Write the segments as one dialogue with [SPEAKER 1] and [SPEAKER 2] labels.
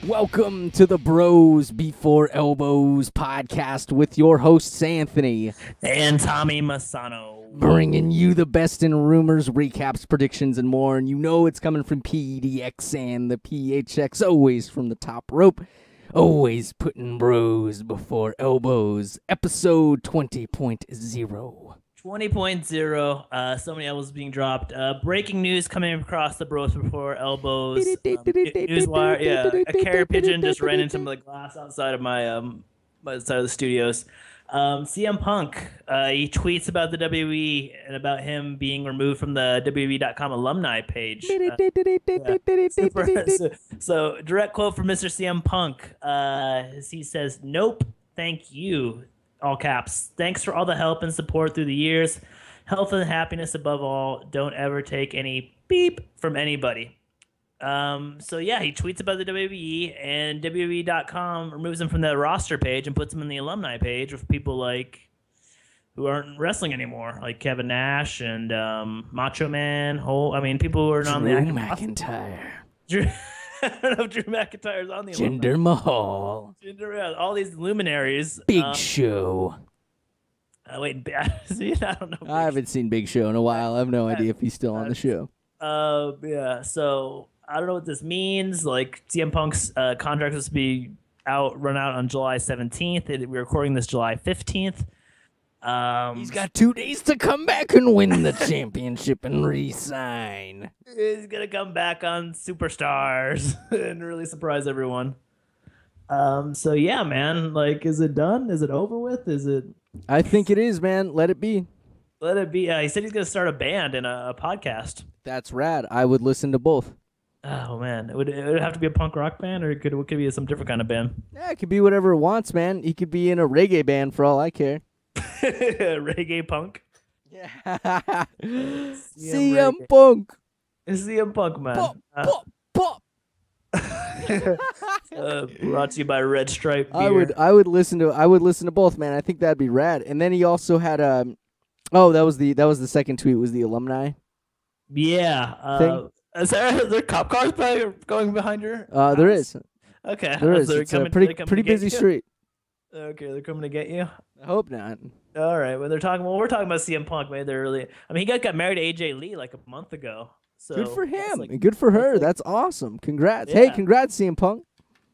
[SPEAKER 1] Welcome to the Bros Before Elbows podcast with your hosts, Anthony
[SPEAKER 2] and Tommy Masano.
[SPEAKER 1] Bringing you the best in rumors, recaps, predictions, and more. And you know it's coming from PDX and the PHX, always from the top rope. Always putting bros before elbows. Episode 20.0.
[SPEAKER 2] 20.0. So many elbows being dropped. Breaking news coming across the Bros Before Elbows. Newswire. Yeah, a carrier pigeon just ran into the glass outside of my outside of the studios. CM Punk. He tweets about the WWE and about him being removed from the WWE.com alumni page. So direct quote from Mr. CM Punk. He says, "Nope, thank you." All caps. Thanks for all the help and support through the years. Health and happiness above all. Don't ever take any beep from anybody. So yeah, he tweets about the WWE, and WWE.com removes him from the roster page and puts him in the alumni page with people like who aren't wrestling anymore, like Kevin Nash and Macho Man. People who are not on the active
[SPEAKER 1] McIntyre.
[SPEAKER 2] I don't know if Drew McIntyre's on the
[SPEAKER 1] Jinder Mahal.
[SPEAKER 2] All these luminaries.
[SPEAKER 1] Big Show.
[SPEAKER 2] Wait, see, I don't know.
[SPEAKER 1] I haven't seen Big Show in a while. I have no idea if he's still on the show.
[SPEAKER 2] Yeah, so I don't know what this means. Like, CM Punk's contract is to be run out on July 17th. We're recording this July 15th.
[SPEAKER 1] He's got 2 days to come back and win the championship and re-sign.
[SPEAKER 2] He's going to come back on Superstars and really surprise everyone. So, yeah, man. Like, is it done? Is it over with? Is it?
[SPEAKER 1] I think it is, man. Let it be.
[SPEAKER 2] Let it be. He said he's going to start a band and a podcast.
[SPEAKER 1] That's rad. I would listen to both.
[SPEAKER 2] Oh, man. It would have to be a punk rock band, or it could be some different kind of band?
[SPEAKER 1] Yeah, it could be whatever it wants, man. He could be in a reggae band for all I care.
[SPEAKER 2] Reggae punk.
[SPEAKER 1] Yeah. CM Punk.
[SPEAKER 2] CM Punk, man.
[SPEAKER 1] Pop, pop, pop.
[SPEAKER 2] Brought to you by Red Stripe Beer.
[SPEAKER 1] I would listen to both, man. I think that'd be rad. And then he also had that was the second tweet, was the alumni.
[SPEAKER 2] Yeah. Is there cop cars going behind your house?
[SPEAKER 1] There is.
[SPEAKER 2] Okay.
[SPEAKER 1] There is. It's a pretty busy street.
[SPEAKER 2] Okay, they're coming to get you?
[SPEAKER 1] I hope not.
[SPEAKER 2] All right. We're talking about CM Punk. Maybe they're really. I mean, he got married to AJ Lee like a month ago. So
[SPEAKER 1] good for him. And good for her. That's awesome. Congrats.
[SPEAKER 2] Yeah.
[SPEAKER 1] Hey, congrats, CM Punk.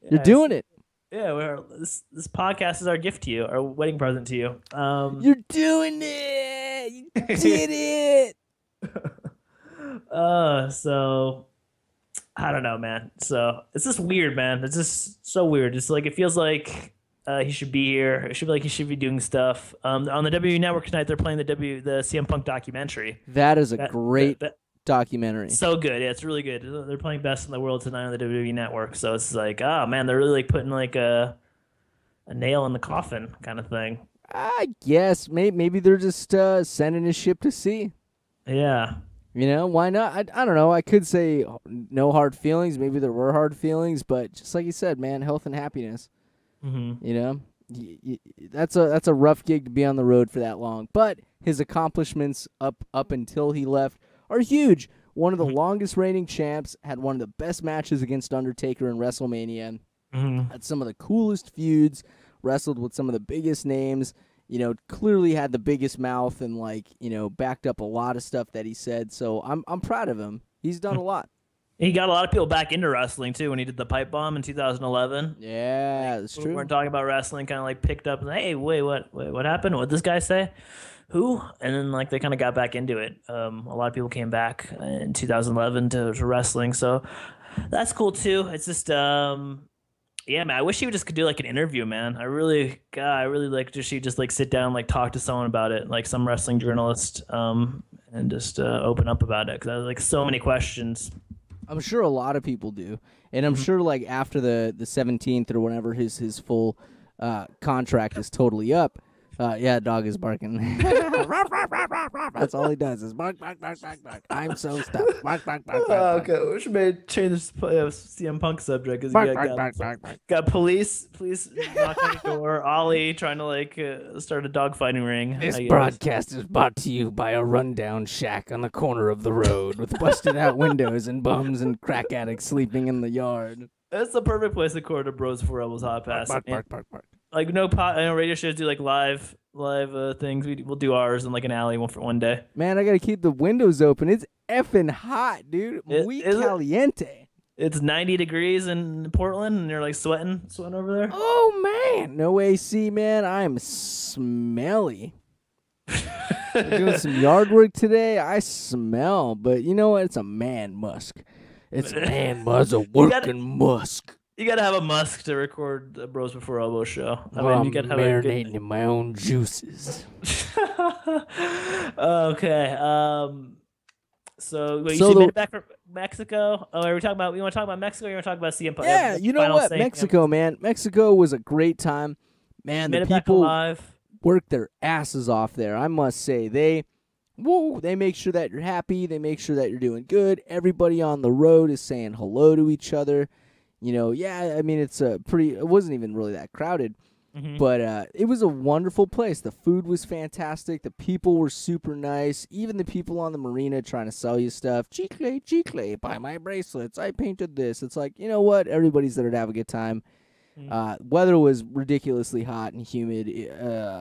[SPEAKER 2] Yeah,
[SPEAKER 1] You're doing it.
[SPEAKER 2] Yeah, this podcast is our gift to you, our wedding present to you.
[SPEAKER 1] You're doing it. You did it.
[SPEAKER 2] So I don't know, man. So it's just weird, man. It's just so weird. It's like it feels like he should be here. It should be like he should be doing stuff. On the WWE Network tonight, they're playing the CM Punk documentary.
[SPEAKER 1] That is a great documentary.
[SPEAKER 2] So good. Yeah, it's really good. They're playing Best in the World tonight on the WWE Network. So it's like, oh man, they're really like putting like a nail in the coffin kind of thing.
[SPEAKER 1] I guess maybe they're just sending his ship to sea.
[SPEAKER 2] Yeah.
[SPEAKER 1] You know, why not? I don't know. I could say no hard feelings. Maybe there were hard feelings, but just like you said, man, health and happiness.
[SPEAKER 2] Mm-hmm.
[SPEAKER 1] You know, that's a rough gig to be on the road for that long. But his accomplishments up until he left are huge. One of the longest reigning champs, had one of the best matches against Undertaker in WrestleMania.
[SPEAKER 2] Mm-hmm.
[SPEAKER 1] Had some of the coolest feuds. Wrestled with some of the biggest names. You know, clearly had the biggest mouth and, like, you know, backed up a lot of stuff that he said. So I'm proud of him. He's done a lot.
[SPEAKER 2] He got a lot of people back into wrestling, too, when he did the pipe bomb in 2011.
[SPEAKER 1] Yeah, that's true.
[SPEAKER 2] We weren't talking about wrestling, kind of, like, picked up and, hey, wait, what happened? What did this guy say? Who? And then, like, they kind of got back into it. A lot of people came back in 2011 to wrestling. So that's cool, too. It's just... yeah, man. I wish he would just could do like an interview, man. I really like just like sit down and like talk to someone about it, like some wrestling journalist, and just open up about it because I have like so many questions.
[SPEAKER 1] I'm sure a lot of people do, and I'm sure like after the 17th or whenever his full contract is totally up. Yeah, dog is barking. That's all he does is bark, bark, bark, bark, bark. I'm so stuffed. Bark, bark, bark, bark.
[SPEAKER 2] Okay, we should maybe change this CM Punk subject because got police knocking on the door. Ollie trying to like start a dogfighting ring.
[SPEAKER 1] This broadcast is brought to you by a rundown shack on the corner of the road with busted out windows and bums and crack addicts sleeping in the yard.
[SPEAKER 2] That's the perfect place to record a Bros for Rebels hot pass.
[SPEAKER 1] Bark.
[SPEAKER 2] Like no pot. I know radio shows do like live things. We'll do ours in like an alley for one day.
[SPEAKER 1] Man, I gotta keep the windows open. It's effing hot, dude. Muy caliente.
[SPEAKER 2] It's 90 degrees in Portland, and you're like sweating over there.
[SPEAKER 1] Oh man, no AC, man. I am smelly. I'm doing some yard work today. I smell, but you know what? It's a man musk. It's a man musk, a working musk.
[SPEAKER 2] You gotta have a musk to record the Bros Before Elbow show. I mean, you gotta have
[SPEAKER 1] marinating in my own juices.
[SPEAKER 2] Okay. So you made it back from Mexico. Oh, are we talking about? You want to talk about Mexico? Or you want to talk about CM Punk?
[SPEAKER 1] Yeah, you know what? Mexico, man. Mexico was a great time. Man, the people worked their asses off there. I must say, they make sure that you're happy. They make sure that you're doing good. Everybody on the road is saying hello to each other. You know, yeah, I mean, it wasn't even really that crowded, but it was a wonderful place. The food was fantastic. The people were super nice. Even the people on the marina trying to sell you stuff. Chicle, buy my bracelets. I painted this. It's like, you know what? Everybody's there to have a good time. Weather was ridiculously hot and humid,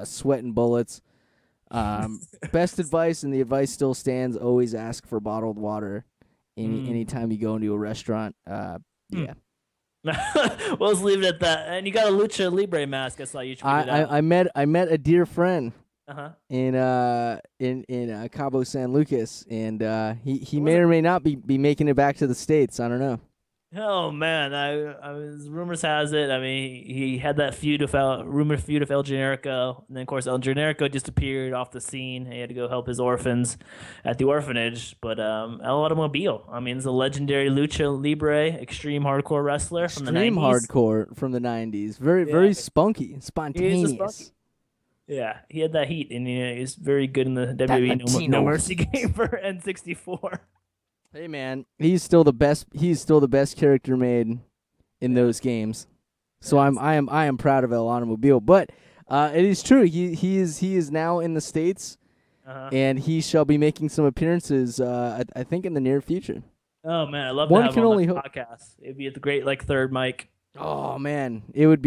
[SPEAKER 1] sweating bullets. Best advice, and the advice still stands, always ask for bottled water anytime you go into a restaurant. Yeah.
[SPEAKER 2] We'll just leave it at that. And you got a Lucha Libre mask. I saw you tweeted out.
[SPEAKER 1] I met a dear friend in Cabo San Lucas, and he may or may not be making it back to the States. I don't know.
[SPEAKER 2] Oh man, rumors has it. I mean, he had that feud with El Generico, and then of course El Generico disappeared off the scene. He had to go help his orphans at the orphanage. But El Automobile, I mean, it's a legendary Lucha Libre extreme hardcore wrestler from the 90s.
[SPEAKER 1] Extreme hardcore from the 90s. Very spunky, spontaneous.
[SPEAKER 2] Yeah, he had that heat, and he's very good in the WWE No Mercy game for N64.
[SPEAKER 1] Hey man, he's still the best. He's still the best character made in those games. So I am proud of El Automobile. But it is true. He is now in the States, and he shall be making some appearances. I think in the near future.
[SPEAKER 2] Oh man, I love to have him on the podcast. It'd be a great third mic.
[SPEAKER 1] Oh man, that would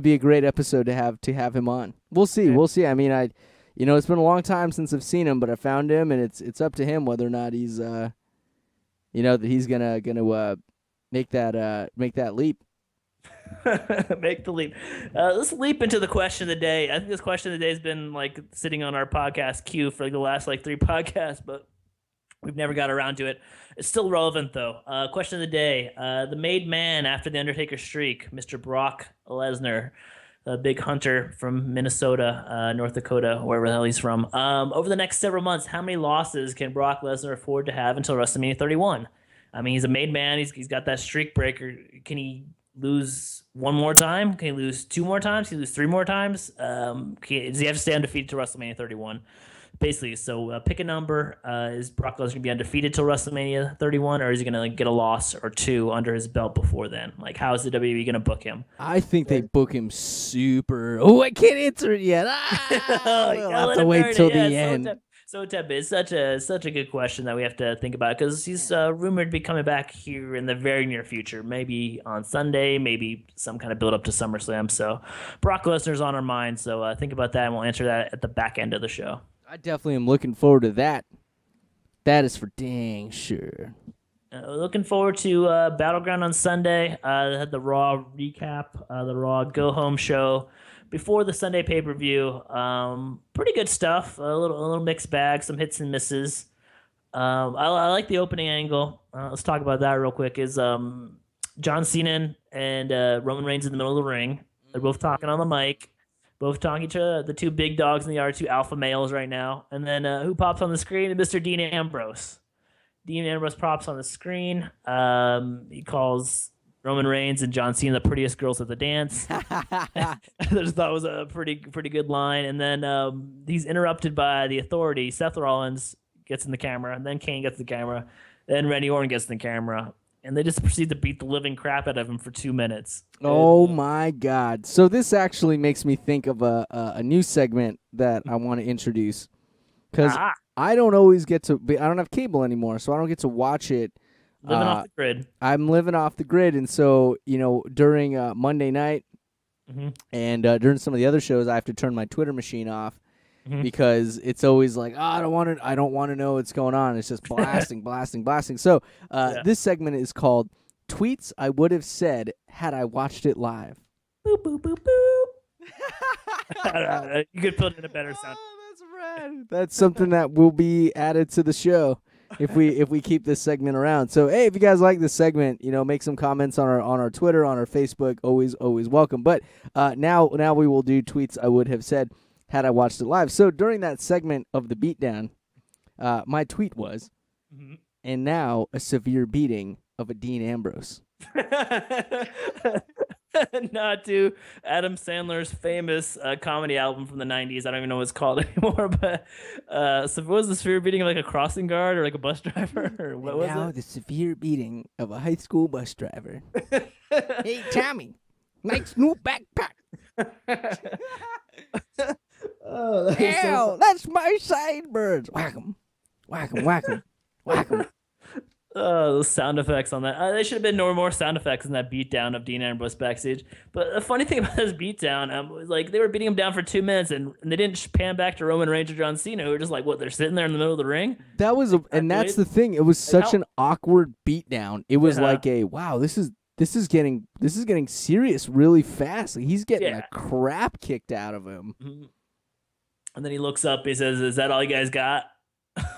[SPEAKER 1] be a great episode to have him on. We'll see. Yeah. We'll see. I mean, it's been a long time since I've seen him, but I found him, and it's up to him whether or not he's that he's gonna make that leap.
[SPEAKER 2] Make the leap. Let's leap into the question of the day. I think this question of the day has been sitting on our podcast queue for the last 3 podcasts, but we've never got around to it. It's still relevant though. Question of the day: the made man after the Undertaker streak, Mr. Brock Lesnar, a big hunter from Minnesota, North Dakota, wherever the hell he's from. Over the next several months, how many losses can Brock Lesnar afford to have until WrestleMania 31? I mean, he's a made man. He's got that streak breaker. Can he lose one more time? Can he lose 2 more times? Can he lose 3 more times? Does he have to stay undefeated to WrestleMania 31? Basically, so pick a number. Is Brock Lesnar going to be undefeated till WrestleMania 31, or is he going to get a loss or 2 under his belt before then? How is the WWE going to book him?
[SPEAKER 1] I think they book him super. Oh, I can't answer it yet. We'll have to wait till the end.
[SPEAKER 2] So Teb, it's such a good question that we have to think about, because he's rumored to be coming back here in the very near future, maybe on Sunday, maybe some kind of build up to SummerSlam. So Brock Lesnar's on our mind. So think about that, and we'll answer that at the back end of the show.
[SPEAKER 1] I definitely am looking forward to that. That is for dang sure.
[SPEAKER 2] Looking forward to Battleground on Sunday. I had the Raw recap, the Raw Go Home show before the Sunday pay-per-view. Pretty good stuff. A little mixed bag, some hits and misses. I like the opening angle. Let's talk about that real quick. Is John Cena and Roman Reigns in the middle of the ring. They're both talking on the mic. Both talking to the 2 big dogs in the yard, 2 alpha males right now. And then who pops on the screen? Mr. Dean Ambrose. Dean Ambrose pops on the screen. He calls Roman Reigns and John Cena the prettiest girls at the dance. I just thought it was a pretty good line. And then he's interrupted by the Authority. Seth Rollins gets in the camera. And then Kane gets the camera. Then Randy Orton gets in the camera. And they just proceed to beat the living crap out of him for 2 minutes.
[SPEAKER 1] Oh, my God. So this actually makes me think of a new segment that I want to introduce. Because I don't always get to – I don't have cable anymore, so I don't get to watch it
[SPEAKER 2] Living off the grid.
[SPEAKER 1] I'm living off the grid, and so during Monday night and during some of the other shows, I have to turn my Twitter machine off because it's always like, I don't want to know what's going on. It's just blasting, blasting, blasting. So this segment is called "Tweets I Would Have Said Had I Watched It Live."
[SPEAKER 2] Boop boop boop boop. You could put in a better sound.
[SPEAKER 1] Oh, that's rad. That's something that will be added to the show if we keep this segment around. So hey, if you guys like this segment, make some comments on our Twitter, on our Facebook. Always welcome. But now we will do tweets I would have said had I watched it live. So during that segment of the beatdown, my tweet was, and now a severe beating of a Dean Ambrose.
[SPEAKER 2] Not to Adam Sandler's famous comedy album from the 90s. I don't even know what it's called anymore. But so what was the severe beating of like a crossing guard or like a bus driver? Or what was
[SPEAKER 1] now
[SPEAKER 2] it?
[SPEAKER 1] The severe beating of a high school bus driver. Hey, Tommy, nice new backpack.
[SPEAKER 2] Oh,
[SPEAKER 1] that's my sideburns. Whack 'em, whack 'em, whack 'em, whack 'em.
[SPEAKER 2] Oh, those sound effects on that. There should have been no more sound effects in that beatdown of Dean Ambrose backstage. But the funny thing about this beatdown was like they were beating him down for 2 minutes and they didn't pan back to Roman Reigns or John Cena, who were just like, what, they're sitting there in the middle of the ring?
[SPEAKER 1] That was that's the thing. It was such an awkward beatdown. It was like wow, this is getting serious really fast. Like, he's getting the crap kicked out of him.
[SPEAKER 2] And then he looks up, he says, "Is that all you guys got?"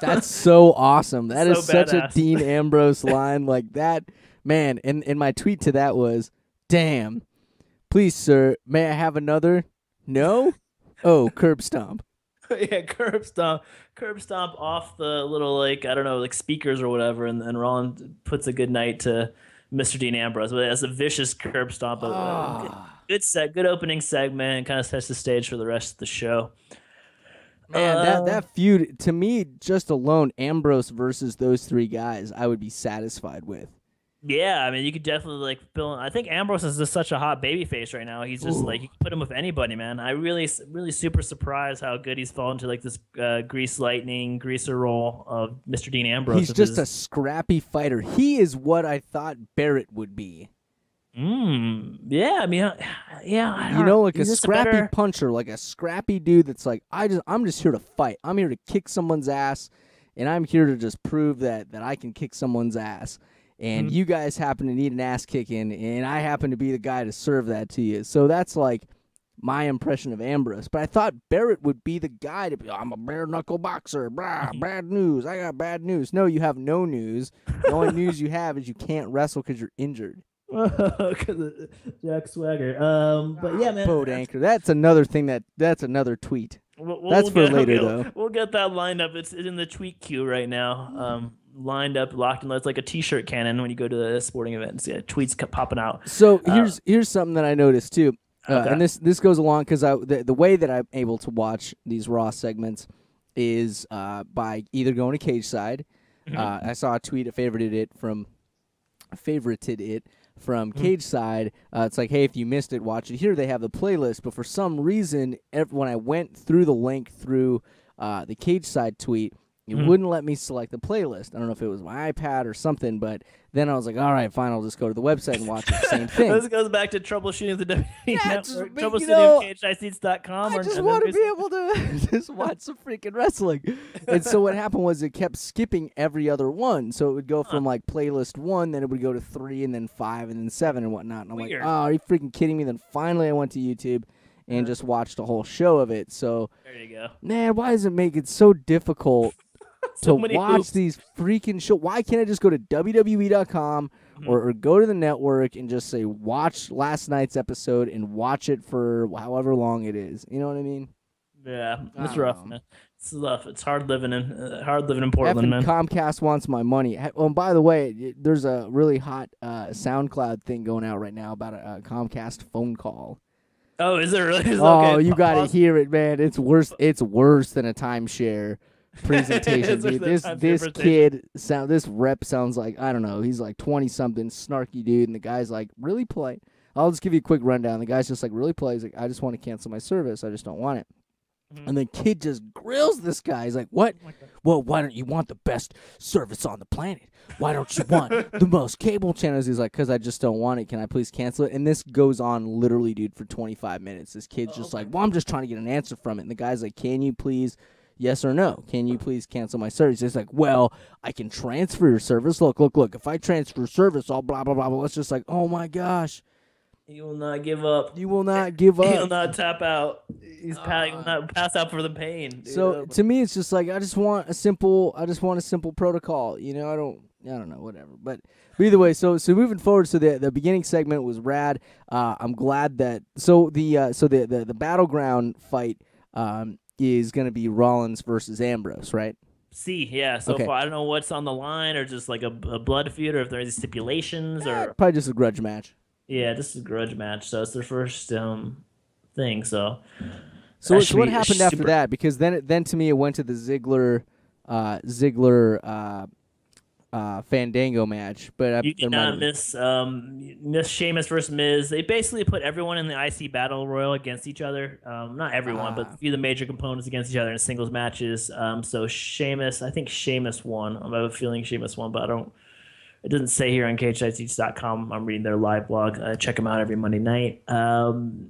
[SPEAKER 1] That's so awesome. That is
[SPEAKER 2] So
[SPEAKER 1] such
[SPEAKER 2] badass.
[SPEAKER 1] a Dean Ambrose line like that. Man, and my tweet to that was, damn, please, sir, may I have another? No? Oh, curb stomp.
[SPEAKER 2] Yeah, curb stomp off the little, like, I don't know, like speakers or whatever, and Rollins puts a good night to Mr. Dean Ambrose. But that's a vicious curb stomp. Good opening segment, and kind of sets the stage for the rest of the show.
[SPEAKER 1] Man, that feud, to me, just alone, Ambrose versus those three guys, I would be satisfied with.
[SPEAKER 2] Yeah, I mean, you could definitely, like, I think Ambrose is just such a hot babyface right now. He's just, like, you can put him with anybody, man. I really super surprised how good he's fallen to, like, this greaser role of Mr. Dean Ambrose.
[SPEAKER 1] He's just a scrappy fighter. He is what I thought Barrett would be.
[SPEAKER 2] Yeah, I mean, yeah.
[SPEAKER 1] Like a scrappy puncher, like a scrappy dude that's like, I'm just here to fight. I'm here to kick someone's ass, and I'm here to just prove that I can kick someone's ass. And you guys happen to need an ass kicking, and I happen to be the guy to serve that to you. So that's like my impression of Ambrose. But I thought Barrett would be the guy to be, I'm a bare knuckle boxer. Bad news. I got bad news. No, you have no news. The only news you have is you can't wrestle because you're injured.
[SPEAKER 2] Because of Jack Swagger. But yeah, man.
[SPEAKER 1] Boat anchor. That's another thing. That's another tweet. That's for later, though.
[SPEAKER 2] We'll get that lined up. It's in the tweet queue right now. Lined up, locked, and it's like a T-shirt cannon when you go to the sporting event and see tweets popping out.
[SPEAKER 1] So here's something that I noticed too, and this goes along because the way that I'm able to watch these Raw segments is by either going to Cage Side. I saw a tweet, favorited it from Cage Side. It's like, hey, if you missed it, watch it here. They have the playlist, but for some reason, when I went through the link through the Cage Side tweet, it wouldn't let me select the playlist. I don't know if it was my iPad or something, but then I was like, all right, fine, I'll just go to the website and watch the same thing.
[SPEAKER 2] This goes back to troubleshooting the WWE Network, troubleshooting.cageseats.com.
[SPEAKER 1] I just want to be able to just watch some freaking wrestling. And so what happened was it kept skipping every other one. So it would go from like playlist 1, then it would go to 3, and then 5, and then 7 and whatnot. And I'm like, oh, are you freaking kidding me? Then finally I went to YouTube and just watched a whole show of it. So
[SPEAKER 2] there you go.
[SPEAKER 1] Man, why does it make it so difficult to watch these freaking shows? Why can't I just go to WWE.com or go to the network and just say, watch last night's episode and watch it for however long it is? You know what I mean?
[SPEAKER 2] Yeah, it's rough, man. It's rough. It's hard living in Portland, man.
[SPEAKER 1] Comcast wants my money. Oh, and by the way, there's a really hot SoundCloud thing going out right now about a Comcast phone call.
[SPEAKER 2] Oh, is it really?
[SPEAKER 1] Okay, you got to hear it, man. It's worse. It's worse than a timeshare presentation, dude. This rep sounds like, I don't know, he's like 20-something, snarky dude, and the guy's like really polite. I'll just give you a quick rundown. The guy's just like really polite. He's like, I just want to cancel my service. I just don't want it. And the kid just grills this guy. He's like, what? Well, why don't you want the best service on the planet? Why don't you want the most cable channels? He's like, because I just don't want it. Can I please cancel it? And this goes on literally, dude, for 25 minutes. This kid's just like, well, I'm just trying to get an answer from it. And the guy's like, can you please, yes or no, can you please cancel my service? He's like, well, I can transfer your service. Look. If I transfer service, I'll blah, blah, blah, blah. It's just like, oh, my gosh.
[SPEAKER 2] He will not give up.
[SPEAKER 1] You will not give up.
[SPEAKER 2] He'll not tap out. He will not pass out for the pain. Dude.
[SPEAKER 1] So to me, it's just like I just want a simple protocol. You know, I don't know, whatever. But either way, so moving forward, so the beginning segment was rad. I'm glad that the Battleground fight is going to be Rollins versus Ambrose, right?
[SPEAKER 2] Yeah. So far, I don't know what's on the line, or just like a blood feud, or if there's stipulations, or
[SPEAKER 1] probably just a grudge match.
[SPEAKER 2] Yeah, this is a grudge match, so it's their first thing. So
[SPEAKER 1] what happened after that? Because then to me it went to the Ziggler Fandango match. But
[SPEAKER 2] you did not miss Sheamus versus Miz. They basically put everyone in the IC Battle Royal against each other. Not everyone, but a few of the major components against each other in singles matches. So I think Sheamus won. I have a feeling Sheamus won, but I don't. It doesn't say here on CageSideSeats.com. I'm reading their live blog. Check them out every Monday night. So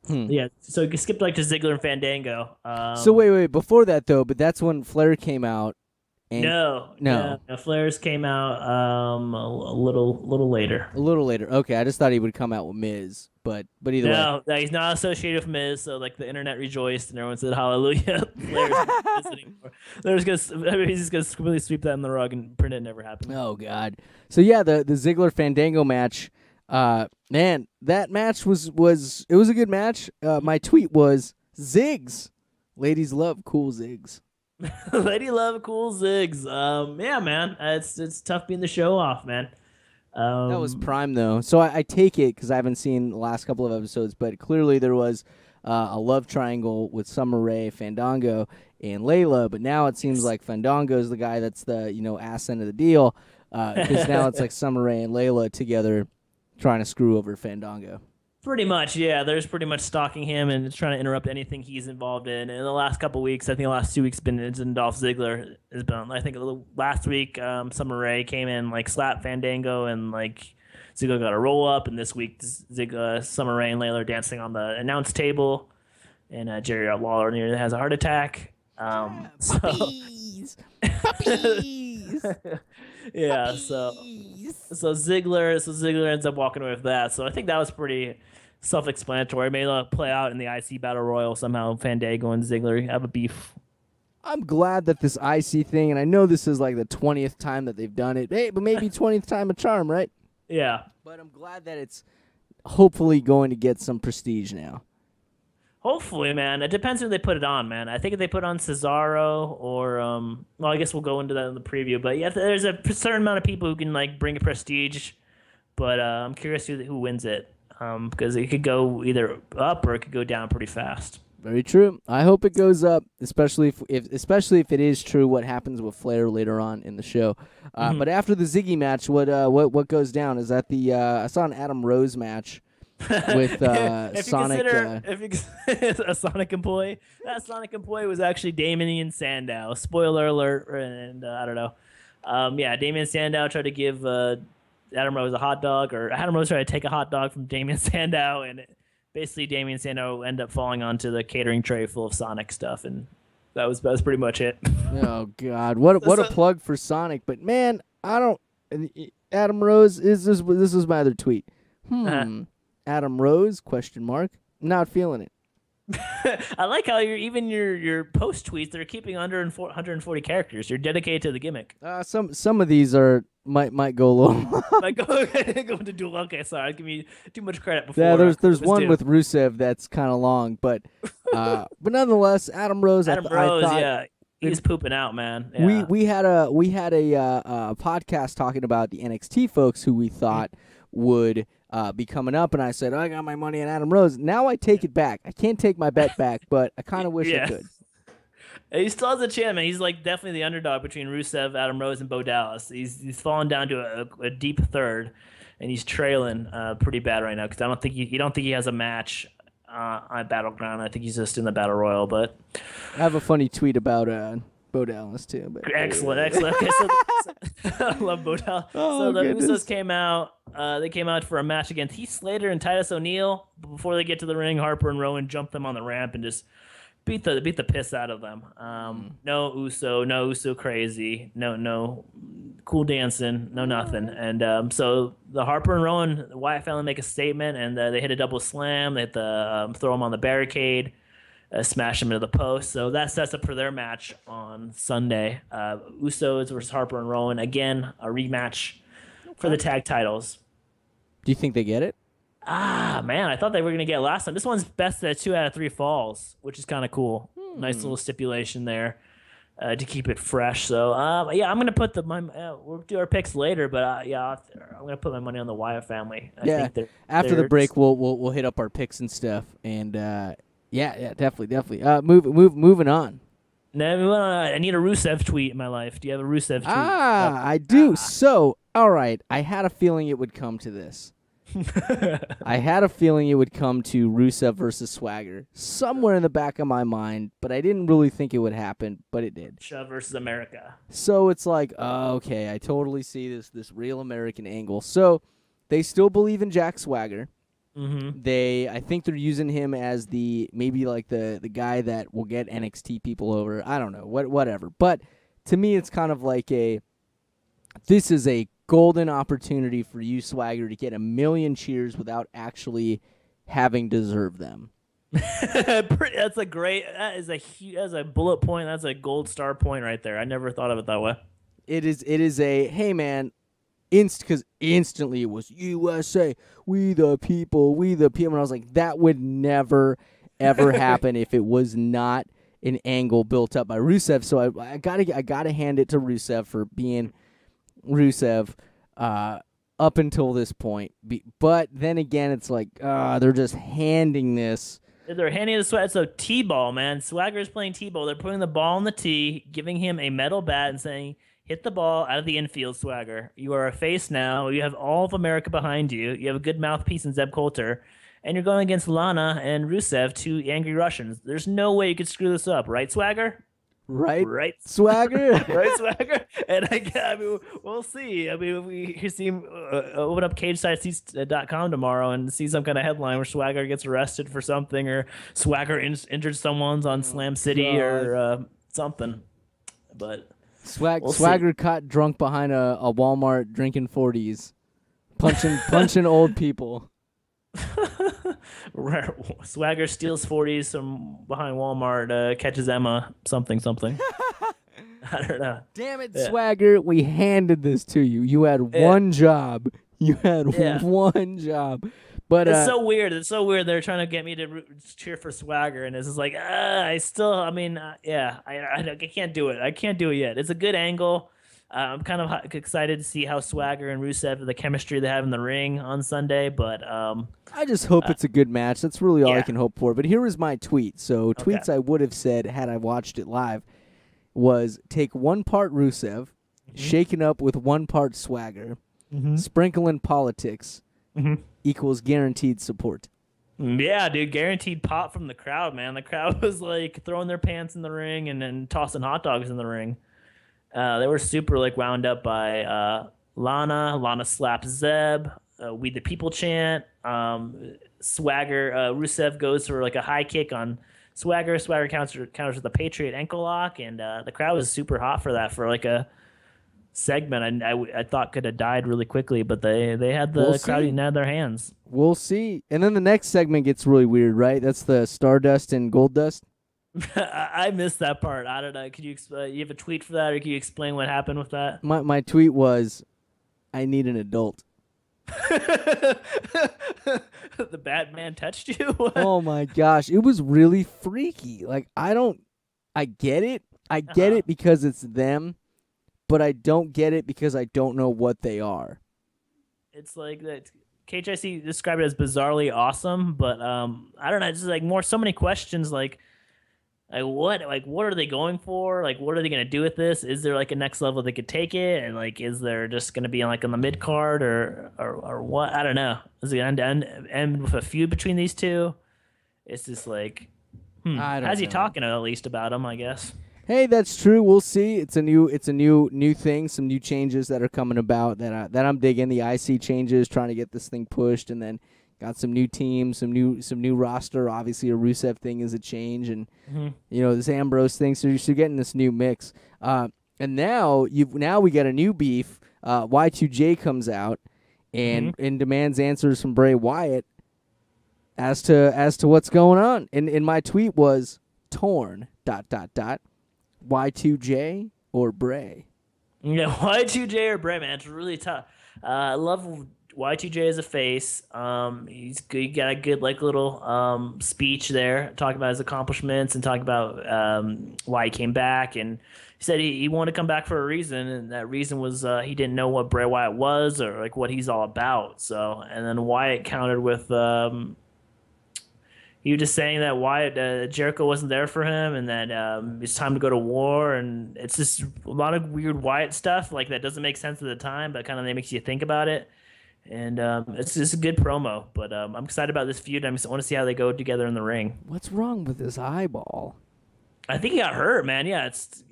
[SPEAKER 2] you skipped like to Ziggler and Fandango.
[SPEAKER 1] So wait. Before that though, but that's when Flair came out. And
[SPEAKER 2] no. Flair's came out a little later.
[SPEAKER 1] A little later. Okay, I just thought he would come out with Miz, but either way.
[SPEAKER 2] No, he's not associated with Miz. So like the internet rejoiced and everyone said hallelujah. He's just gonna completely sweep that in the rug and pretend it never happened.
[SPEAKER 1] Oh God. So yeah, the Ziggler Fandango match. Man, that match was a good match. My tweet was Ziggs. Ladies love cool Ziggs.
[SPEAKER 2] Lady love cool Ziggs. Yeah, man. It's tough being the show off, man.
[SPEAKER 1] That was prime though. So I take it because I haven't seen the last couple of episodes, but clearly there was a love triangle with Summer Rae, Fandango, and Layla. But now it seems like Fandango's the guy that's the ass end of the deal. Because now it's like Summer Rae and Layla together trying to screw over Fandango.
[SPEAKER 2] Pretty much, yeah. They're just pretty much stalking him and trying to interrupt anything he's involved in. And in the last couple weeks, I think the last 2 weeks been Dolph Ziggler has been. I think last week, Summer Rae came in like slapped Fandango and like Ziggler got a roll up. And this week, Summer Rae and Layla are dancing on the announce table, and Jerry Lawler nearly has a heart attack.
[SPEAKER 1] Puppies.
[SPEAKER 2] Yeah,
[SPEAKER 1] puppies.
[SPEAKER 2] so Ziggler ends up walking away with that. So I think that was pretty self-explanatory. Maybe they'll play out in the IC Battle Royal somehow. Fandango and Ziggler have a beef.
[SPEAKER 1] I'm glad that this IC thing, and I know this is like the 20th time that they've done it. Hey, but maybe 20th time a charm, right?
[SPEAKER 2] Yeah.
[SPEAKER 1] But I'm glad that it's hopefully going to get some prestige now.
[SPEAKER 2] Hopefully, man. It depends who they put it on, man. I think if they put on Cesaro or, well, I guess we'll go into that in the preview. But yeah, there's a certain amount of people who can like bring a prestige. But I'm curious who wins it, because it could go either up or it could go down pretty fast.
[SPEAKER 1] Very true. I hope it goes up, especially if it is true what happens with Flair later on in the show. But after the Ziggy match, what goes down? Is that I saw an Adam Rose match. With Sonic,
[SPEAKER 2] a Sonic employee. That Sonic employee was actually Damien Sandow. Spoiler alert! And I don't know. Yeah, Damien Sandow tried to give Adam Rose a hot dog, or Adam Rose tried to take a hot dog from Damien Sandow, and basically Damien Sandow ended up falling onto the catering tray full of Sonic stuff, and that was pretty much it.
[SPEAKER 1] Oh God, what a plug for Sonic! But man, I don't. Adam Rose this is my other tweet. Adam Rose ? Not feeling it.
[SPEAKER 2] I like how your post tweets they're keeping under 140 characters. You're dedicated to the gimmick.
[SPEAKER 1] Some of these might go a little.
[SPEAKER 2] Might go into dual. Okay, sorry, I give you too much credit before.
[SPEAKER 1] Yeah, there's one with Rusev that's kind of long, but nonetheless, Adam Rose. I thought,
[SPEAKER 2] yeah. He's pooping out, man. Yeah.
[SPEAKER 1] We had a podcast talking about the NXT folks who we thought would be coming up, and I said, I got my money on Adam Rose. Now I take it back. I can't take my bet back, but I kind of wish I could.
[SPEAKER 2] He still has a chance, man. He's like definitely the underdog between Rusev, Adam Rose, and Bo Dallas. He's fallen down to a deep third, and he's trailing pretty bad right now because I don't think he has a match on Battleground. I think he's just in the Battle Royal, but
[SPEAKER 1] I have a funny tweet about Bo Dallas too. But
[SPEAKER 2] excellent. Okay, I love Bo Dallas.
[SPEAKER 1] Oh,
[SPEAKER 2] so the
[SPEAKER 1] goodness.
[SPEAKER 2] Usos came out. They came out for a match against Heath Slater and Titus O'Neil. Before they get to the ring, Harper and Rowan jump them on the ramp and just beat the piss out of them. No Uso crazy, no cool dancing, no nothing. And so the Harper and Rowan Wyatt family make a statement, and they hit a double slam. They hit the throw him on the barricade, smash him into the post. So that sets up for their match on Sunday. Usos versus Harper and Rowan, again a rematch for the tag titles.
[SPEAKER 1] Do you think they get it?
[SPEAKER 2] Man, I thought they were going to get it last time. This one's best at 2 out of 3 falls, which is kind of cool. Nice little stipulation there to keep it fresh. So, yeah, I'm going to put we'll do our picks later, but I'm going to put my money on the Wyatt family. I think
[SPEAKER 1] after the break, we'll hit up our picks and stuff. And, definitely. Moving on.
[SPEAKER 2] I need a Rusev tweet in my life. Do you have a Rusev tweet?
[SPEAKER 1] I do. So, all right, I had a feeling it would come to this. I had a feeling it would come to Rusev versus Swagger somewhere in the back of my mind, but I didn't really think it would happen, but it did.
[SPEAKER 2] Russia versus America.
[SPEAKER 1] So it's like, okay, I totally see this real American angle. So they still believe in Jack Swagger. I think they're using him as maybe like the guy that will get NXT people over. I don't know, whatever. But to me, it's kind of like this is a golden opportunity for you, Swagger, to get 1 million cheers without actually having deserved them.
[SPEAKER 2] That's a bullet point. That's a gold star point right there. I never thought of it that way.
[SPEAKER 1] It is a, hey man, because instantly it was USA, we the people. And I was like, that would never, ever happen if it was not an angle built up by Rusev. So I gotta hand it to Rusev for being Rusev up until this point. But then again, it's like they're just handing this.
[SPEAKER 2] They're handing it to Swagger. So T-ball, man. Swagger's playing T-ball. They're putting the ball on the tee, giving him a metal bat and saying, hit the ball out of the infield, Swagger. You are a face now. You have all of America behind you. You have a good mouthpiece in Zeb Coulter. And you're going against Lana and Rusev, 2 angry Russians. There's no way you could screw this up, right, Swagger?
[SPEAKER 1] Right, Swagger.
[SPEAKER 2] Right, Swagger. And I mean, we'll see. I mean, we see him open up CageSideSeats.com tomorrow and see some kind of headline where Swagger gets arrested for something, or Swagger injured someone's on Slam City or something. But
[SPEAKER 1] Swagger caught drunk behind a Walmart drinking 40s, punching old people.
[SPEAKER 2] Swagger steals 40s from behind Walmart, catches Emma, something. I don't know.
[SPEAKER 1] Damn it, yeah. Swagger, we handed this to you. You had one job. One job. But
[SPEAKER 2] it's so weird. It's so weird. They're trying to get me to cheer for Swagger, and it's just like, I can't do it. I can't do it yet. It's a good angle. I'm kind of excited to see how Swagger and Rusev, the chemistry they have in the ring on Sunday, but
[SPEAKER 1] I just hope it's a good match. That's really all I can hope for. But here is my tweet. So tweets I would have said had I watched it live was take 1 part Rusev, shaken up with 1 part Swagger, sprinkle in politics, equals guaranteed support.
[SPEAKER 2] Yeah, dude, guaranteed pop from the crowd, man. The crowd was like throwing their pants in the ring and then tossing hot dogs in the ring. They were super wound up by Lana. Lana slaps Zeb. We the people chant. Swagger. Rusev goes for a high kick on Swagger. Swagger counters with a Patriot ankle lock, and the crowd was super hot for that for a segment. I thought could have died really quickly, but they had the crowd in their hands.
[SPEAKER 1] We'll see. And then the next segment gets really weird, right? That's the Stardust and Goldust.
[SPEAKER 2] I missed that part. I don't know. Could you you have a tweet for that, or can you explain what happened with that?
[SPEAKER 1] My tweet was, I need an adult.
[SPEAKER 2] The Batman touched you?
[SPEAKER 1] Oh my gosh. It was really freaky. I get it. I get it because it's them, but I don't get it because I don't know what they are.
[SPEAKER 2] It's like that. KHIC described it as bizarrely awesome, but I don't know. It's just so many questions what are they going for? What are they going to do with this? Is there a next level they could take it? And is there just going to be on the mid card or what? I don't know. Is it going to end with a feud between these two? It's just like,
[SPEAKER 1] I don't
[SPEAKER 2] how's he
[SPEAKER 1] know.
[SPEAKER 2] talking at least about him? I guess.
[SPEAKER 1] Hey, that's true. We'll see. It's a new thing. Some new changes that are coming about that I'm digging. The IC changes, trying to get this thing pushed, and then got some new teams, some new roster. Obviously, a Rusev thing is a change, and this Ambrose thing. So you're getting this new mix. And now we get a new beef. Y2J comes out and demands answers from Bray Wyatt as to what's going on. And my tweet was torn. ... Y2J or Bray?
[SPEAKER 2] Yeah, Y2J or Bray, man. It's really tough. I love Y2J as a face. He got a good little speech there, talking about his accomplishments and talking about why he came back. And he said he wanted to come back for a reason, and that reason was he didn't know what Bray Wyatt was or like what he's all about. So, and then Wyatt countered with he was just saying that Wyatt Jericho wasn't there for him, and that it's time to go to war, and it's just a lot of weird Wyatt stuff like that doesn't make sense at the time, but kind of makes you think about it. And it's just a good promo, but I'm excited about this feud. I want to see how they go together in the ring.
[SPEAKER 1] What's wrong with his eyeball?
[SPEAKER 2] I think he got hurt, man. Yeah,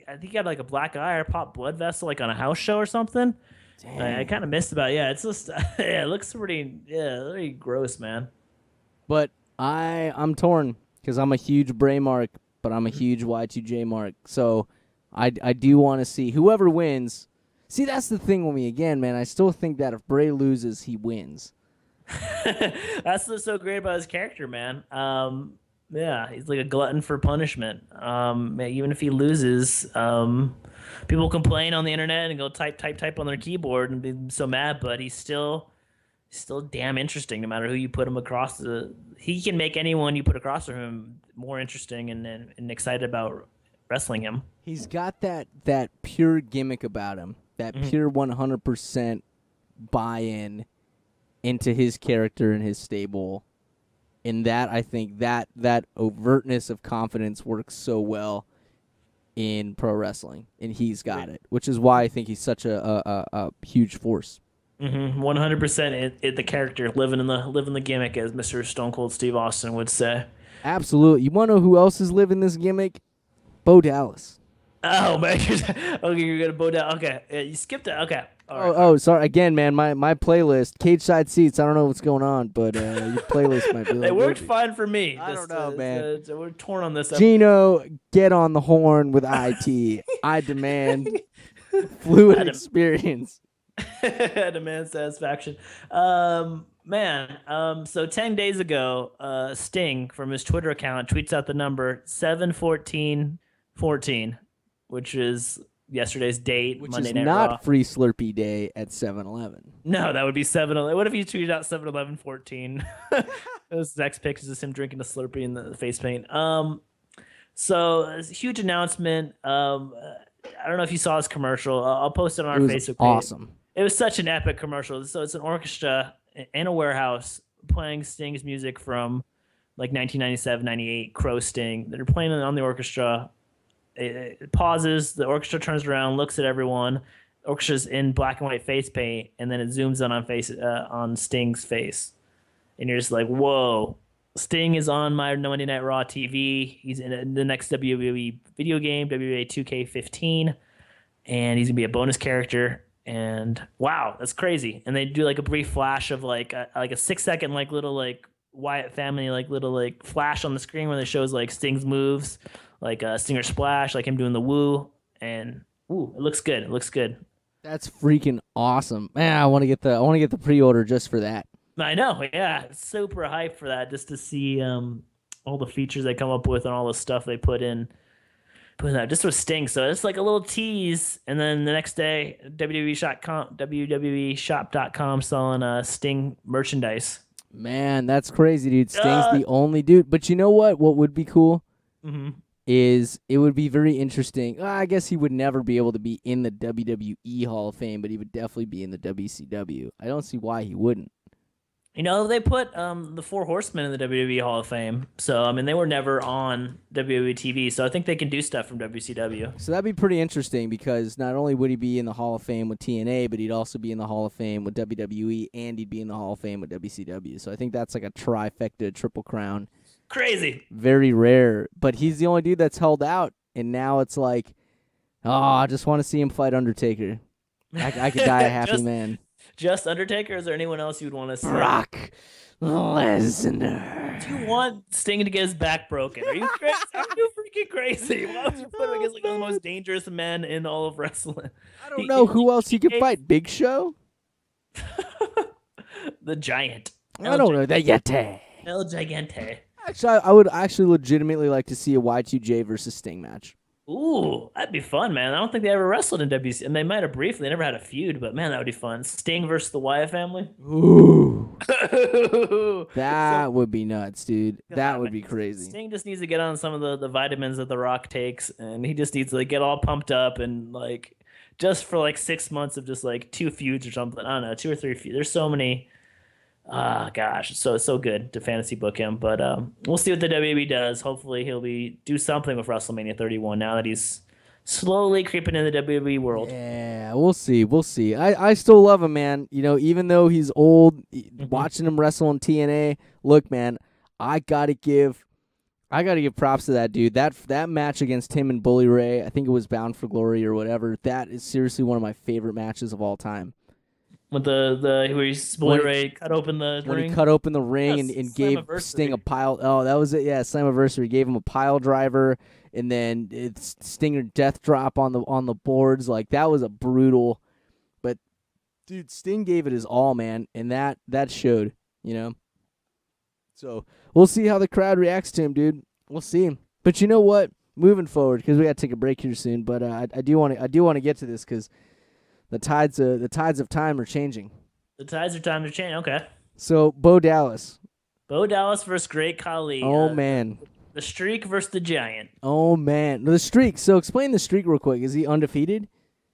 [SPEAKER 2] I think he had like a black eye or popped blood vessel, like on a house show or something. Dang. I kind of missed about. Yeah, it's just it looks pretty gross, man.
[SPEAKER 1] But I'm torn because I'm a huge Bray mark, but I'm a huge Y2J mark. So I do want to see whoever wins. See, that's the thing with me again, man. I still think that if Bray loses, he wins.
[SPEAKER 2] That's what's so great about his character, man. Yeah, he's like a glutton for punishment. Even if he loses, people complain on the internet and go type on their keyboard and be so mad, but he's still damn interesting no matter who you put him across. He can make anyone you put across from him more interesting and excited about wrestling him.
[SPEAKER 1] He's got that pure gimmick about him, that pure 100% buy-in into his character and his stable. In that, I think that overtness of confidence works so well in pro wrestling, and he's got it, which is why I think he's such a huge force.
[SPEAKER 2] 100% the character living the gimmick, as Mr. Stone Cold Steve Austin would say.
[SPEAKER 1] Absolutely. You want to know who else is living this gimmick? Bo Dallas.
[SPEAKER 2] Oh man, okay, you're gonna Bo Dallas. Okay, you skipped it. Okay.
[SPEAKER 1] Oh, sorry. Again, man, my playlist, cage side seats. I don't know what's going on, but your playlist might be.
[SPEAKER 2] It worked fine for me.
[SPEAKER 1] I don't know, man.
[SPEAKER 2] We're torn on this.
[SPEAKER 1] Gino, get on the horn with IT. I demand fluid experience.
[SPEAKER 2] Demand satisfaction. Man. So 10 days ago, Sting from his Twitter account tweets out the number 7/14/14, which is yesterday's date,
[SPEAKER 1] which
[SPEAKER 2] Monday
[SPEAKER 1] is
[SPEAKER 2] Night
[SPEAKER 1] not
[SPEAKER 2] Raw.
[SPEAKER 1] Free Slurpee Day at 7-Eleven.
[SPEAKER 2] No, that would be 7-11. What if you tweeted out 7/11/14? Those next pics is just him drinking a Slurpee in the face paint. So it's a huge announcement. I don't know if you saw this commercial. I'll post it on our Facebook page.
[SPEAKER 1] Awesome.
[SPEAKER 2] It was such an epic commercial. So it's an orchestra in a warehouse playing Sting's music from like 1997, 98, Crow Sting. They're playing it on the orchestra. It pauses. The orchestra turns around, looks at everyone. The orchestra's in black and white face paint, and then it zooms in on Sting's face. And you're just like, whoa. Sting is on my Monday Night Raw TV. He's in the next WWE video game, WWE 2K15, and he's going to be a bonus character. And wow, that's crazy. And they do like a brief flash of like a 6-second little Wyatt family little flash on the screen where they shows like Sting's moves, like a Stinger Splash, like him doing the woo, and it looks good. It looks good.
[SPEAKER 1] That's freaking awesome. Man, I want to get the pre-order just for that.
[SPEAKER 2] I know, yeah. Super hyped for that, just to see all the features they come up with and all the stuff they put in. Just with Sting. So it's like a little tease, and then the next day, WWEshop.com selling Sting merchandise.
[SPEAKER 1] Man, that's crazy, dude. Sting's the only dude. But you know what? What would be cool is it would be very interesting. I guess he would never be able to be in the WWE Hall of Fame, but he would definitely be in the WCW. I don't see why he wouldn't.
[SPEAKER 2] You know, they put the Four Horsemen in the WWE Hall of Fame. So, I mean, they were never on WWE TV. So I think they can do stuff from WCW.
[SPEAKER 1] So that'd be pretty interesting because not only would he be in the Hall of Fame with TNA, but he'd also be in the Hall of Fame with WWE, and he'd be in the Hall of Fame with WCW. So I think that's like a trifecta, triple crown.
[SPEAKER 2] Crazy.
[SPEAKER 1] Very rare. But he's the only dude that's held out, and now it's like, oh, I just want to see him fight Undertaker. I could die a happy man.
[SPEAKER 2] Just Undertaker? Or is there anyone else you'd want to see?
[SPEAKER 1] Brock Lesnar.
[SPEAKER 2] Do you want Sting to get his back broken? Are you crazy? Are you freaking crazy? Why would you put him against like one of the most dangerous men in all of wrestling?
[SPEAKER 1] I don't know who else he could fight. Big Show?
[SPEAKER 2] The Giant.
[SPEAKER 1] I don't know. The Yeti.
[SPEAKER 2] El Gigante.
[SPEAKER 1] Actually, I would actually legitimately like to see a Y2J versus Sting match.
[SPEAKER 2] Ooh, that'd be fun, man. I don't think they ever wrestled in WC, and they might have briefly. They never had a feud, but man, that would be fun. Sting versus the Wyatt family.
[SPEAKER 1] Ooh, that would be nuts, dude. That would be crazy.
[SPEAKER 2] Sting just needs to get on some of the vitamins that The Rock takes, and he just needs to like get all pumped up and like just for like 6 months of just like 2 feuds or something. I don't know, 2 or 3 feuds. There's so many. Gosh, so good to fantasy book him, but we'll see what the WWE does. Hopefully he'll do something with WrestleMania 31 now that he's slowly creeping in the WWE world.
[SPEAKER 1] Yeah, we'll see. I still love him, man. You know, even though he's old, watching him wrestle in TNA, look, man, I gotta give props to that dude. That match against him and Bully Ray, I think it was Bound for Glory or whatever. That is seriously one of my favorite matches of all time.
[SPEAKER 2] With where Bully Ray cut open the ring?
[SPEAKER 1] When he cut open the ring and gave Sting a pile. Oh, that was it. Yeah, Slammiversary. Gave him a pile driver, and then it's Stinger death drop on the boards. Like, that was a brutal. But dude, Sting gave it his all, man, and that showed. You know. So we'll see how the crowd reacts to him, dude. We'll see. But you know what? Moving forward, because we got to take a break here soon. But I do want to get to this because. The tides of time are changing.
[SPEAKER 2] The tides of time are changing. Okay.
[SPEAKER 1] So Bo Dallas
[SPEAKER 2] versus Great Khali.
[SPEAKER 1] Oh man.
[SPEAKER 2] The Streak versus the Giant.
[SPEAKER 1] Oh man, the Streak. So explain the Streak real quick. Is he undefeated?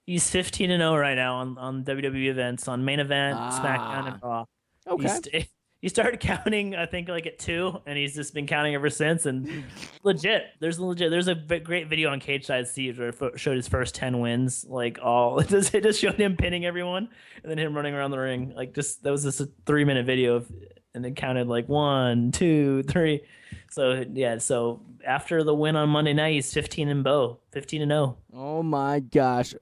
[SPEAKER 2] He's 15-0 right now on WWE events, on Main Event, SmackDown, and Raw.
[SPEAKER 1] Okay.
[SPEAKER 2] He started counting, I think, like at 2, and he's just been counting ever since. And there's a great video on Cage Side Seats where it showed his first 10 wins, like all. It just showed him pinning everyone, and then him running around the ring. Like that was just a 3-minute video and then counted like 1, 2, 3. So yeah, so after the win on Monday night, he's 15-0.
[SPEAKER 1] Oh my gosh!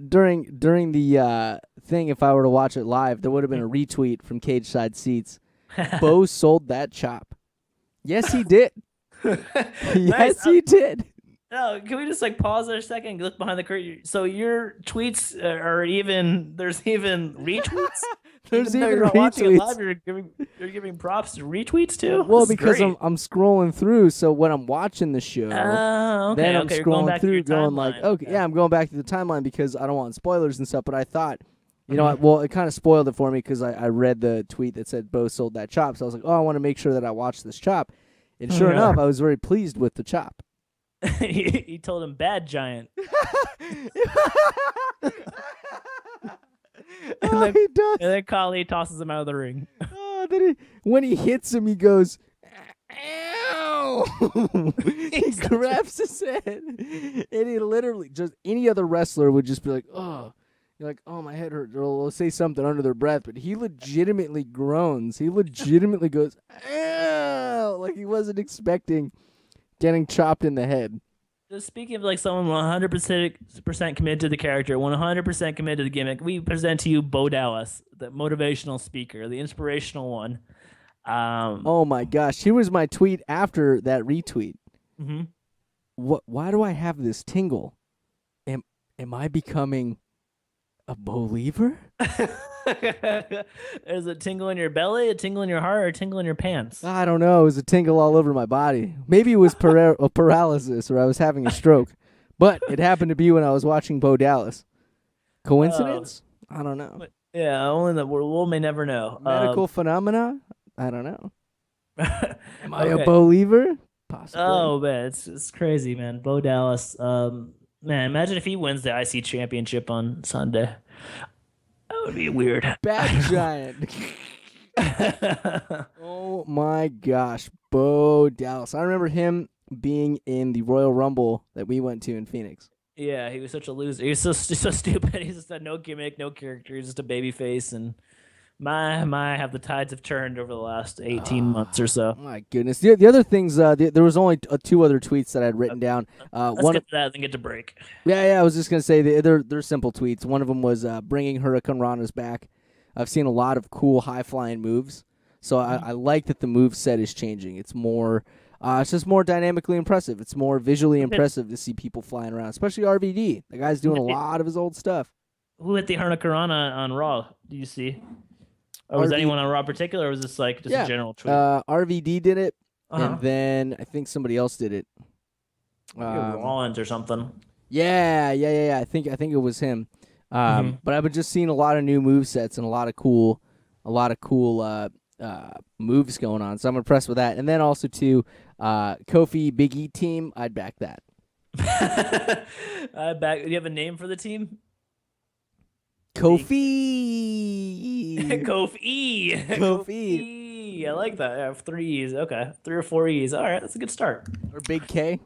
[SPEAKER 1] During the thing, if I were to watch it live, there would have been a retweet from Cage Side Seats. Bo sold that chop. Yes, he did. Yes, he did.
[SPEAKER 2] No, can we just like pause there a second and look behind the curtain? So your tweets there's even retweets?
[SPEAKER 1] There's even
[SPEAKER 2] you're not watching it live,
[SPEAKER 1] retweets.
[SPEAKER 2] you're giving props to retweets too?
[SPEAKER 1] Well, because I'm scrolling through, so when I'm watching the show,
[SPEAKER 2] okay,
[SPEAKER 1] then I'm scrolling through going like,
[SPEAKER 2] okay,
[SPEAKER 1] yeah, I'm going back to the timeline because I don't want spoilers and stuff, but I thought, you know what, well, it kind of spoiled it for me because I read the tweet that said Bo sold that chop, so I was like, oh, I want to make sure that I watch this chop. And sure enough, I was very pleased with the chop.
[SPEAKER 2] He told him, bad Giant.
[SPEAKER 1] And he does.
[SPEAKER 2] And then Khali tosses him out of the ring.
[SPEAKER 1] Oh, then when he hits him, he goes, ow! He grabs his head. And he literally, just any other wrestler would just be like, oh. You're like, oh, my head hurts. Or they'll say something under their breath. But he legitimately groans. He legitimately goes, ow! Like he wasn't expecting getting chopped in the head.
[SPEAKER 2] Just speaking of like someone 100% committed to the character, 100% committed to the gimmick, we present to you Bo Dallas, the motivational speaker, the inspirational one.
[SPEAKER 1] Oh my gosh, here was my tweet after that retweet.
[SPEAKER 2] Mm-hmm.
[SPEAKER 1] Why do I have this tingle? Am I becoming a believer?
[SPEAKER 2] There's a tingle in your belly, a tingle in your heart, or a tingle in your pants?
[SPEAKER 1] I don't know. It was a tingle all over my body. Maybe it was a paralysis or I was having a stroke. But it happened to be when I was watching Bo Dallas. Coincidence? I don't know.
[SPEAKER 2] Yeah, only the world may never know.
[SPEAKER 1] Medical phenomena? I don't know. Am I a believer? Possibly.
[SPEAKER 2] Oh, man. It's crazy, man. Bo Dallas. Man, imagine if he wins the IC championship on Sunday. That would be weird.
[SPEAKER 1] Bad Giant. Oh my gosh. Bo Dallas. I remember him being in the Royal Rumble that we went to in Phoenix.
[SPEAKER 2] Yeah, he was such a loser. He was so stupid. He just had no gimmick, no character. He was just a baby face and have the tides have turned over the last 18 months or so.
[SPEAKER 1] My goodness. The other things, there was only two other tweets that I had written down.
[SPEAKER 2] Let's get to that and then get to break.
[SPEAKER 1] Yeah, I was just going to say they're simple tweets. One of them was bringing Hurricanranas back. I've seen a lot of cool high-flying moves, so I like that the move set is changing. It's more, it's just more dynamically impressive. It's more visually impressive to see people flying around, especially RVD. The guy's doing a lot of his old stuff.
[SPEAKER 2] Who hit the Hurricanrana on Raw? Do you see? Or was anyone on Raw particular, or was this like just a general tweet?
[SPEAKER 1] RVD did it, and then I think somebody else did it.
[SPEAKER 2] Rollins or something.
[SPEAKER 1] Yeah. I think it was him. But I've been just seeing a lot of new move sets and a lot of cool moves going on. So I'm impressed with that. And then also too, Kofi Big E team, I'd back that.
[SPEAKER 2] Do you have a name for the team?
[SPEAKER 1] Kofi.
[SPEAKER 2] Kofi. I like that. I have 3 E's. Okay. 3 or 4 E's. All right. That's a good start.
[SPEAKER 1] Or Big K.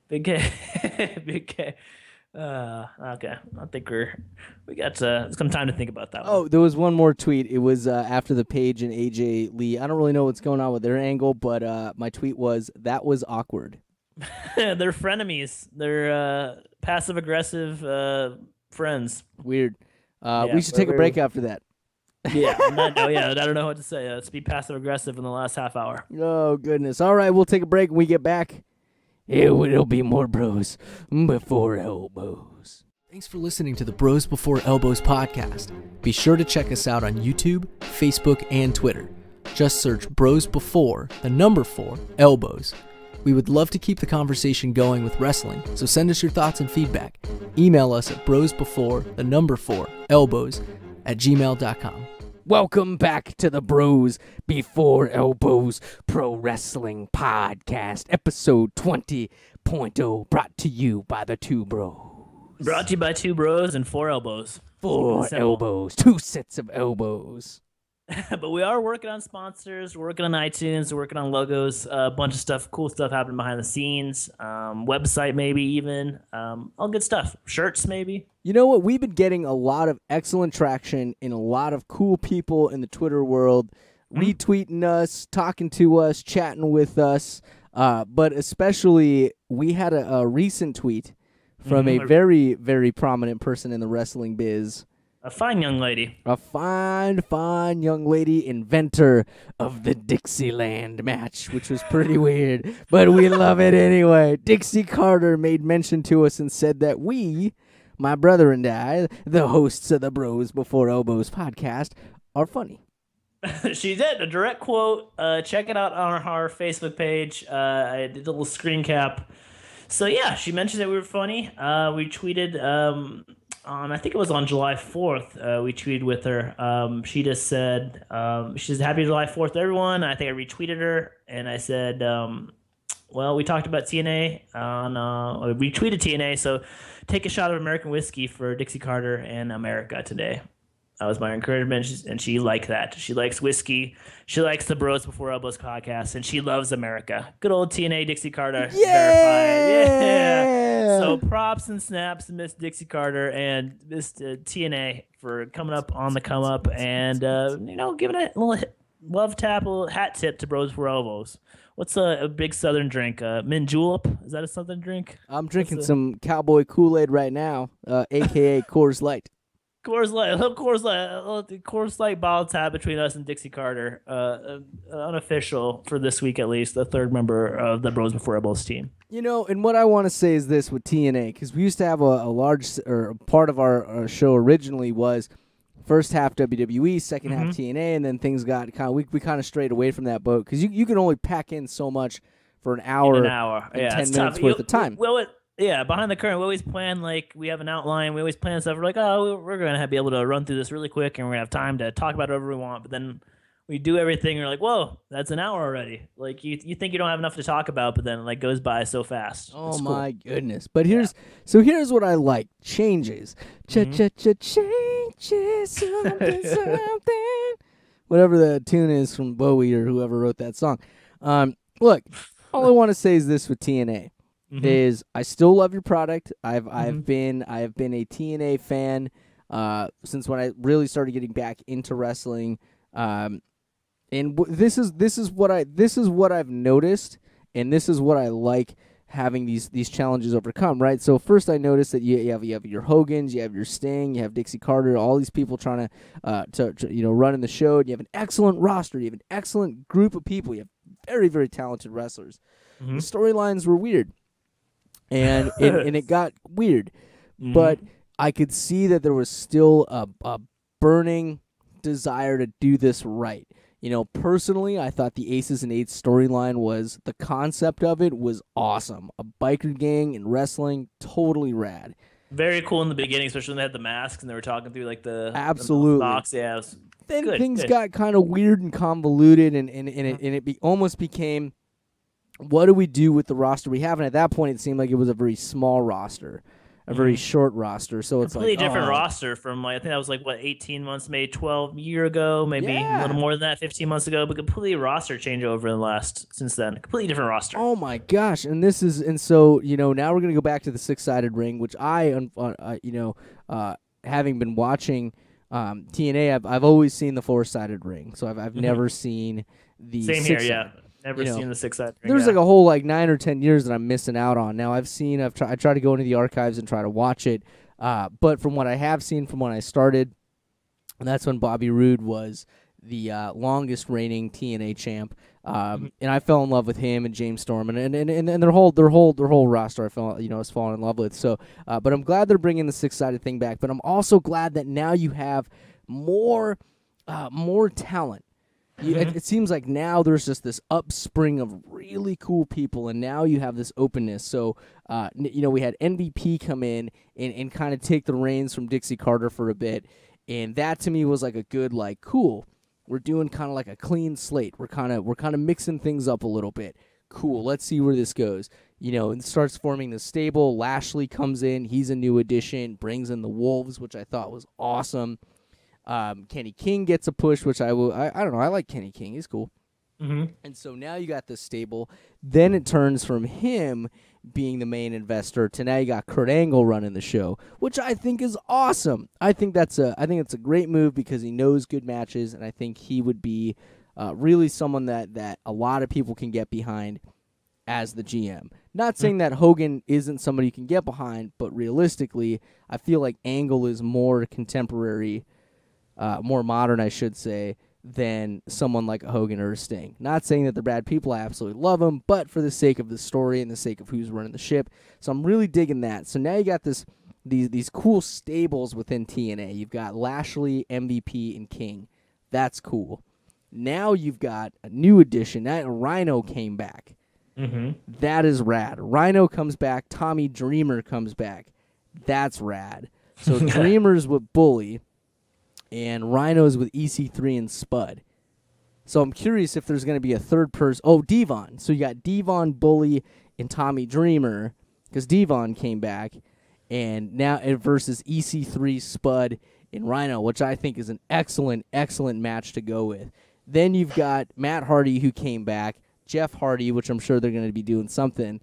[SPEAKER 2] Big K. Big K. Okay. I think we got some time to think about that one.
[SPEAKER 1] Oh, there was one more tweet. It was after the Paige and AJ Lee. I don't really know what's going on with their angle, but my tweet was, that was awkward.
[SPEAKER 2] They're frenemies. They're passive-aggressive friends.
[SPEAKER 1] Weird. We should take a break after that.
[SPEAKER 2] Yeah, I don't know what to say. Let's be passive-aggressive in the last half hour.
[SPEAKER 1] Oh, goodness. All right, we'll take a break when we get back. It'll be more Bros Before Elbows. Thanks for listening to the Bros Before Elbows podcast. Be sure to check us out on YouTube, Facebook, and Twitter. Just search Bros Before, 4, Elbows. We would love to keep the conversation going with wrestling, so send us your thoughts and feedback. Email us at brosbefore, 4, Elbows, @gmail.com. Welcome back to the Bros Before Elbows Pro Wrestling Podcast, episode 20.0, brought to you by the two bros.
[SPEAKER 2] Brought to you by 2 bros and 4 elbows.
[SPEAKER 1] 4 elbows, 2 sets of elbows.
[SPEAKER 2] But we are working on sponsors, we're working on iTunes, we're working on logos, a bunch of stuff, cool stuff happening behind the scenes, website maybe even, all good stuff, shirts maybe.
[SPEAKER 1] You know what? We've been getting a lot of excellent traction in a lot of cool people in the Twitter world, retweeting us, talking to us, chatting with us, but especially we had a recent tweet from a very, very prominent person in the wrestling biz.
[SPEAKER 2] A fine young lady.
[SPEAKER 1] A fine young lady, inventor of the Dixieland match, which was pretty weird, but we love it anyway. Dixie Carter made mention to us and said that we, my brother and I, the hosts of the Bros Before Elbows podcast, are funny.
[SPEAKER 2] She did. A direct quote. Check it out on our Facebook page. I did a little screen cap. So, yeah, she mentioned that we were funny. We tweeted... I think it was on July 4th, we tweeted with her. She just said, she's happy July 4th, everyone. I think I retweeted her, and I said, well, we talked about TNA, we retweeted TNA, so take a shot of American whiskey for Dixie Carter and America today. That was my encouragement, and she liked that. She likes whiskey. She likes the Bros Before Elbows podcast, and she loves America. Good old TNA Dixie Carter.
[SPEAKER 1] Yeah!
[SPEAKER 2] Verified. Yeah! So props and snaps to Miss Dixie Carter and Miss TNA for coming up on the come up and, giving a little love tap, a little hat tip to Bros Before Elbows. What's a big southern drink? Mint Julep? Is that a southern drink?
[SPEAKER 1] I'm drinking some Cowboy Kool-Aid right now, a.k.a. Coors Light.
[SPEAKER 2] Coors Light bottle tab between us and Dixie Carter, unofficial for this week at least, the third member of the Bros Before Elbows team.
[SPEAKER 1] You know, and what I want to say is this with TNA, because we used to have a large, or part of our show originally was first half WWE, second half TNA, and then things got kind of, we kind of strayed away from that boat, because you can only pack in so much for an hour, and 10 minutes worth of time.
[SPEAKER 2] Yeah, behind the curtain, we always plan, we have an outline, we always plan stuff, we're like, oh, we're going to be able to run through this really quick, and we're going to have time to talk about whatever we want, but then we do everything, and you're like, whoa, that's an hour already. You think you don't have enough to talk about, but then, goes by so fast.
[SPEAKER 1] Oh, my goodness. But here's what I like. Changes. Changes, something. Whatever the tune is from Bowie or whoever wrote that song. Look, all I want to say is this with TNA. Is I still love your product. I've been a TNA fan since when I really started getting back into wrestling And this is what I've noticed, and this is what I like having these challenges overcome, right? So first I noticed that you have your Hogans, you have your Sting, you have Dixie Carter, all these people trying to run in the show, and you have an excellent roster, you have an excellent group of people, you have very, very talented wrestlers. The storylines were weird, and it got weird, but I could see that there was still a burning desire to do this right. Personally, I thought the Aces and Eights storyline the concept of it was awesome. A biker gang in wrestling, totally rad.
[SPEAKER 2] Very cool in the beginning, especially when they had the masks and they were talking through like the
[SPEAKER 1] absolutely
[SPEAKER 2] the box. Yeah,
[SPEAKER 1] then things got kind of weird and convoluted, and it almost became, what do we do with the roster we have? And at that point, it seemed like it was a very small roster. A very short roster, so it's
[SPEAKER 2] completely different roster from I think that was 18 months, maybe 12 year ago, maybe a little more than that, 15 months ago, but completely roster change over since then. Completely different roster.
[SPEAKER 1] Oh my gosh! And so now we're gonna go back to the 6-sided ring, which having been watching TNA, I've always seen the 4-sided ring, so I've never seen the
[SPEAKER 2] same
[SPEAKER 1] 6-sided.
[SPEAKER 2] here, yeah. Never seen the 6-sided ring.
[SPEAKER 1] There's a whole 9 or 10 years that I'm missing out on. Now I try to go into the archives and try to watch it, but from what I have seen from when I started, and that's when Bobby Roode was the longest reigning TNA champ, and I fell in love with him and James Storm and their whole roster. I was falling in love with. So, but I'm glad they're bringing the 6-sided thing back. But I'm also glad that now you have more talent. It seems like now there's just this upspring of really cool people, and now you have this openness. So, we had MVP come in and kind of take the reins from Dixie Carter for a bit, and that to me was a good, cool. We're doing kind of like a clean slate. We're kind of mixing things up a little bit. Cool. Let's see where this goes. And starts forming the stable. Lashley comes in. He's a new addition. Brings in the Wolves, which I thought was awesome. Kenny King gets a push, which I don't know. I like Kenny King. He's cool. And so now you got this stable. Then it turns from him being the main investor to now you got Kurt Angle running the show, which I think is awesome. I think it's a great move because he knows good matches, and I think he would be really someone that a lot of people can get behind as the GM. Not saying that Hogan isn't somebody you can get behind, but realistically, I feel like Angle is more contemporary. More modern, I should say, than someone like a Hogan or a Sting. Not saying that they're bad people, I absolutely love them, but for the sake of the story and the sake of who's running the ship. So I'm really digging that. So now you got these cool stables within TNA. You've got Lashley, MVP, and King. That's cool. Now you've got a new addition. That Rhino came back. That is rad. Rhino comes back. Tommy Dreamer comes back. That's rad. So Dreamer's with Bully, and Rhino's with EC3 and Spud. So I'm curious if there's going to be a third person. Oh, Devon. So you got Devon, Bully, and Tommy Dreamer, because Devon came back, and now it versus EC3, Spud, and Rhino, which I think is an excellent, excellent match to go with. Then you've got Matt Hardy, who came back, Jeff Hardy, which I'm sure they're going to be doing something.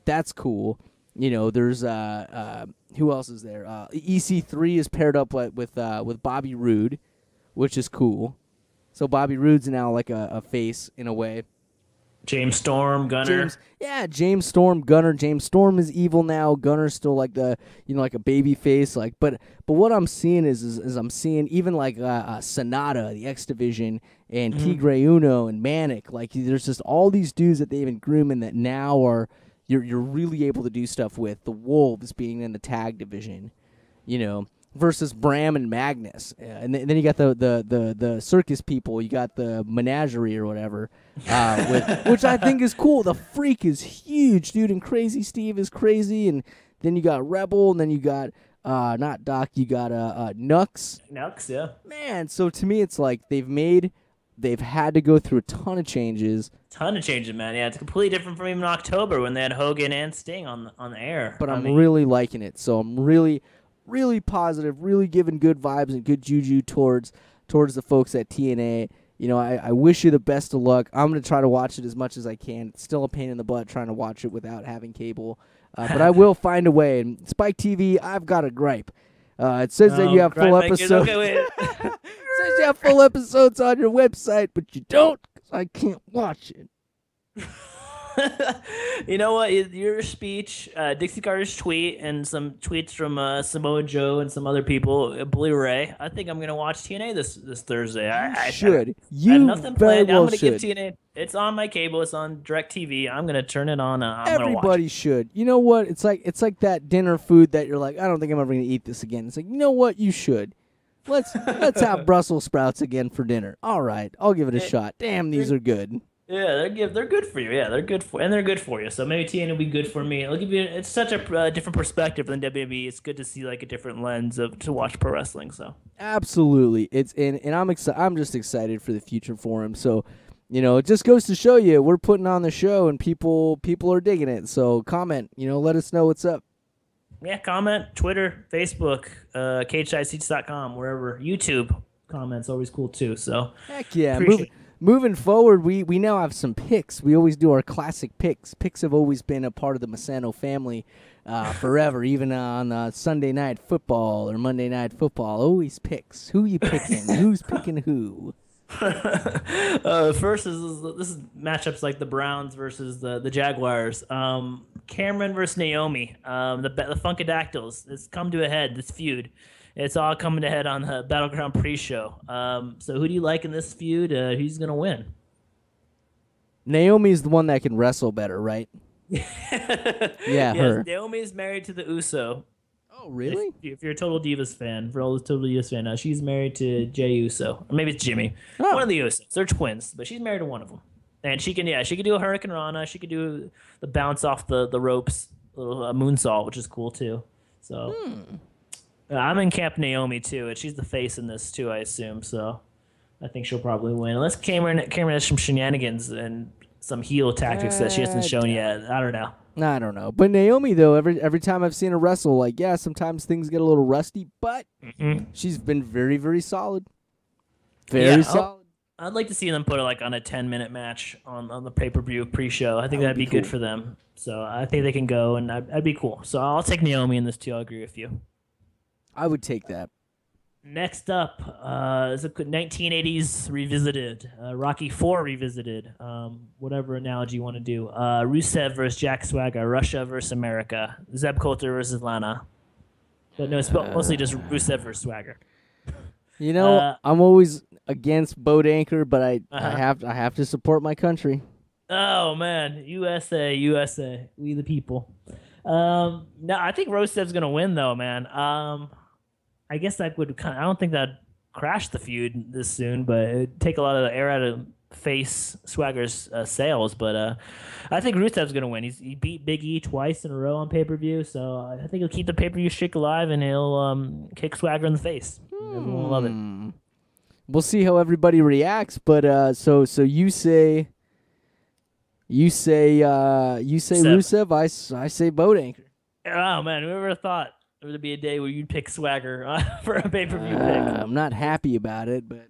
[SPEAKER 1] That's cool. There's who else is there? EC3 is paired up with Bobby Roode, which is cool. So Bobby Roode's now like a face in a way.
[SPEAKER 2] James Storm, Gunner.
[SPEAKER 1] James Storm, Gunner. James Storm is evil now. Gunner's still like like a baby face. But what I'm seeing is I'm seeing even like Sonata, the X Division, and Tigre Uno and Manic. Like there's just all these dudes that they've been grooming that now are. You're really able to do stuff with. The Wolves being in the tag division, versus Bram and Magnus. And then you got the circus people. You got the menagerie or whatever, which I think is cool. The Freak is huge, dude, and Crazy Steve is crazy. And then you got Rebel, and then you got not Doc, you got Nux.
[SPEAKER 2] Nux, yeah.
[SPEAKER 1] Man, so to me it's like they've had to go through a ton of changes.
[SPEAKER 2] Man. Yeah, it's completely different from even October when they had Hogan and Sting on the air.
[SPEAKER 1] But I'm really liking it. So I'm really, really positive, really giving good vibes and good juju towards the folks at TNA. I wish you the best of luck. I'm going to try to watch it as much as I can. It's still a pain in the butt trying to watch it without having cable. But I will find a way. And Spike TV, I've got a gripe. It says that you have full episodes. says you have full episodes on your website, but you don't because I can't watch it.
[SPEAKER 2] You know what? Your speech, Dixie Carter's tweet, and some tweets from Samoa Joe and some other people, Blu-ray. I think I'm gonna watch TNA this Thursday. I
[SPEAKER 1] should.
[SPEAKER 2] I have nothing planned. I'm gonna
[SPEAKER 1] should.
[SPEAKER 2] give TNA. It's on my cable. It's on DirecTV. I'm gonna turn it on.
[SPEAKER 1] Everybody should. You know what? It's like that dinner food that you're like, I don't think I'm ever gonna eat this again. It's like, you know what? You should. Let's have Brussels sprouts again for dinner. All right, I'll give it a shot. Damn, these are good.
[SPEAKER 2] Yeah, they're good for you. Yeah, they're good for you. So maybe TNA will be good for me. It'll give you. It's such a different perspective than WWE. It's good to see like a different lens to watch pro wrestling. So
[SPEAKER 1] absolutely, and I'm excited. I'm just excited for the future for him. So, it just goes to show you we're putting on the show and people are digging it. So comment. Let us know what's up.
[SPEAKER 2] Yeah, comment, Twitter, Facebook, CageSideSeats.com, wherever. YouTube comments always cool too. So
[SPEAKER 1] heck yeah.
[SPEAKER 2] Moving
[SPEAKER 1] forward, we now have some picks. We always do our classic picks. Picks have always been a part of the Masano family forever, even on Sunday Night Football or Monday Night Football. Always picks. Who you picking? Who's picking who?
[SPEAKER 2] First this is matchups like the Browns versus the Jaguars. Cameron versus Naomi. The Funkadactyls. It's come to a head. This feud. It's all coming to head on the Battleground pre-show. So who do you like in this feud? Who's gonna win?
[SPEAKER 1] Naomi's the one that can wrestle better, right?
[SPEAKER 2] Yeah,
[SPEAKER 1] her.
[SPEAKER 2] Naomi's married to the Uso.
[SPEAKER 1] Oh, really?
[SPEAKER 2] If you're a Total Divas fan, for all the Total Divas fan, she's married to Jey Uso, or maybe it's Jimmy.
[SPEAKER 1] Oh.
[SPEAKER 2] One of the Usos. They're twins, but she's married to one of them. And she can do a Hurricane Rana. She could do the bounce off the ropes, little moonsault, which is cool too. So I'm in camp Naomi too, and she's the face in this too, I assume. So I think she'll probably win, unless Cameron has some shenanigans and some heel tactics that she hasn't shown yet. I don't know.
[SPEAKER 1] I don't know. But Naomi, though, every time I've seen her wrestle, sometimes things get a little rusty, but she's been very, very solid. Very solid.
[SPEAKER 2] I'd like to see them put her on a 10-minute match on the pay-per-view pre-show. I think that'd be cool. Good for them. So I think they can go, and that'd be cool. So I'll take Naomi in this too. I'll agree with you.
[SPEAKER 1] I would take that.
[SPEAKER 2] Next up is a 1980s revisited, Rocky IV revisited, whatever analogy you want to do. Rusev versus Jack Swagger, Russia versus America, Zeb Coulter versus Lana. But no, it's mostly just Rusev versus Swagger.
[SPEAKER 1] I'm always against boat anchor, but I have to support my country.
[SPEAKER 2] Oh man, USA, we the people. No, I think Rusev's gonna win though, man. I guess that would I don't think that'd crash the feud this soon, but it'd take a lot of the air out of face Swagger's sails. But I think Rusev's going to win. He beat Big E twice in a row on pay-per-view, so I think he'll keep the pay-per-view streak alive, and he'll kick Swagger in the face. Everyone will love it.
[SPEAKER 1] We'll see how everybody reacts, but so you say Rusev, I say boat anchor.
[SPEAKER 2] Oh man, whoever thought there would be a day where you'd pick Swagger for a pay-per-view pick.
[SPEAKER 1] I'm not happy about it, but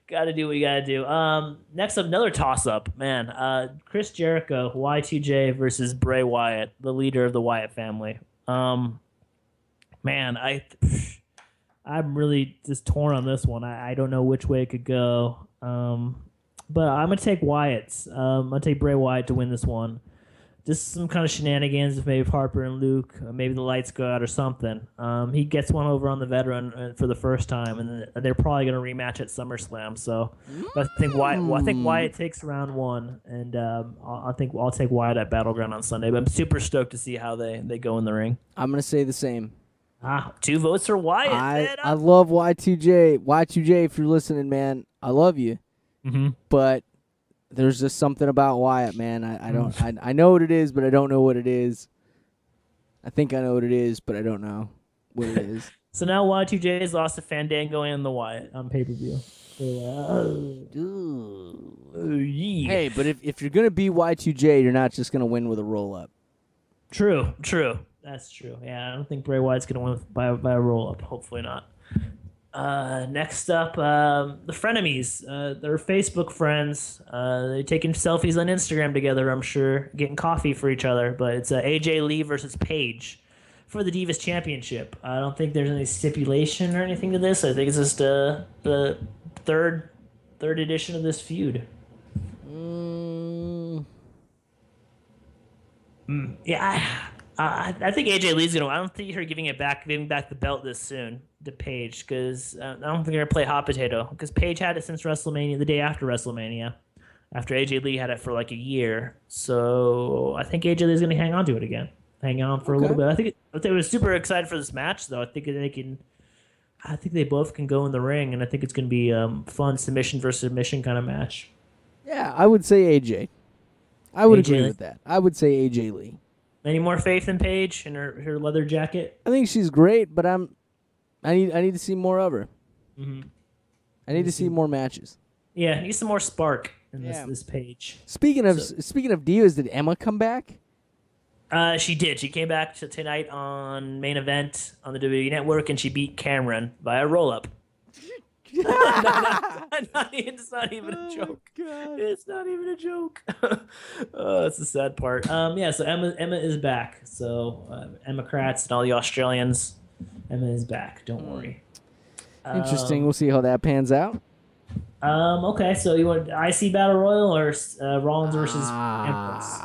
[SPEAKER 2] gotta do what you gotta do. Next up, another toss-up, man. Chris Jericho, Y2J versus Bray Wyatt, the leader of the Wyatt family. Man, I'm really just torn on this one. I don't know which way it could go. But I'm gonna take Wyatt's. I'm gonna take Bray Wyatt to win this one. Just some kind of shenanigans with maybe Harper and Luke. Maybe the lights go out or something. He gets one over on the veteran for the first time, and they're probably going to rematch at SummerSlam. So I think Wyatt takes round one, and I'll take Wyatt at Battleground on Sunday. But I'm super stoked to see how they go in the ring.
[SPEAKER 1] I'm going to say the same.
[SPEAKER 2] 2 votes for Wyatt.
[SPEAKER 1] I love Y2J. Y2J, if you're listening, man, I love you.
[SPEAKER 2] Mm-hmm.
[SPEAKER 1] But there's just something about Wyatt, man. I know what it is, but I don't know what it is. I think I know what it is, but I don't know what it is.
[SPEAKER 2] So now Y2J has lost to Fandango and the Wyatt on pay-per-view.
[SPEAKER 1] Hey, but if you're going to be Y2J, you're not just going to win with a roll-up.
[SPEAKER 2] True. That's true. Yeah, I don't think Bray Wyatt's going to win by a roll-up. Hopefully not. Next up, the Frenemies. They're Facebook friends. They're taking selfies on Instagram together, I'm sure, getting coffee for each other. But it's AJ Lee versus Paige for the Divas Championship. I don't think there's any stipulation or anything to this. I think it's just the third edition of this feud. Yeah, I think AJ Lee's gonna. I don't think her giving back the belt this soon to Paige, because I don't think they're gonna play hot potato, because Paige had it since WrestleMania, the day after WrestleMania, after AJ Lee had it for like a year. So I think AJ Lee's gonna hang on to it again, hang on for a little bit. I think they were super excited for this match, though. I think they can. I think they both can go in the ring, and I think it's gonna be fun submission versus submission kind of match.
[SPEAKER 1] Yeah, I would say AJ. I would agree
[SPEAKER 2] Lee.
[SPEAKER 1] with that. I would say AJ Lee.
[SPEAKER 2] Any more faith in Paige and her leather jacket?
[SPEAKER 1] I think she's great, but I need to see more of her.
[SPEAKER 2] Mm-hmm.
[SPEAKER 1] I need to see more matches.
[SPEAKER 2] Yeah, need some more spark in this Paige.
[SPEAKER 1] Speaking of divas, did Emma come back?
[SPEAKER 2] She did. She came back tonight on main event on the WWE Network, and she beat Cameron by a roll-up. It's not even a joke. God. It's not even a joke. Oh, that's the sad part. Yeah, so Emma is back. So Emma Kratz and all the Australians, Emma is back. Don't worry.
[SPEAKER 1] Interesting. We'll see how that pans out.
[SPEAKER 2] Okay, so you want IC Battle Royal or Rollins versus Empress?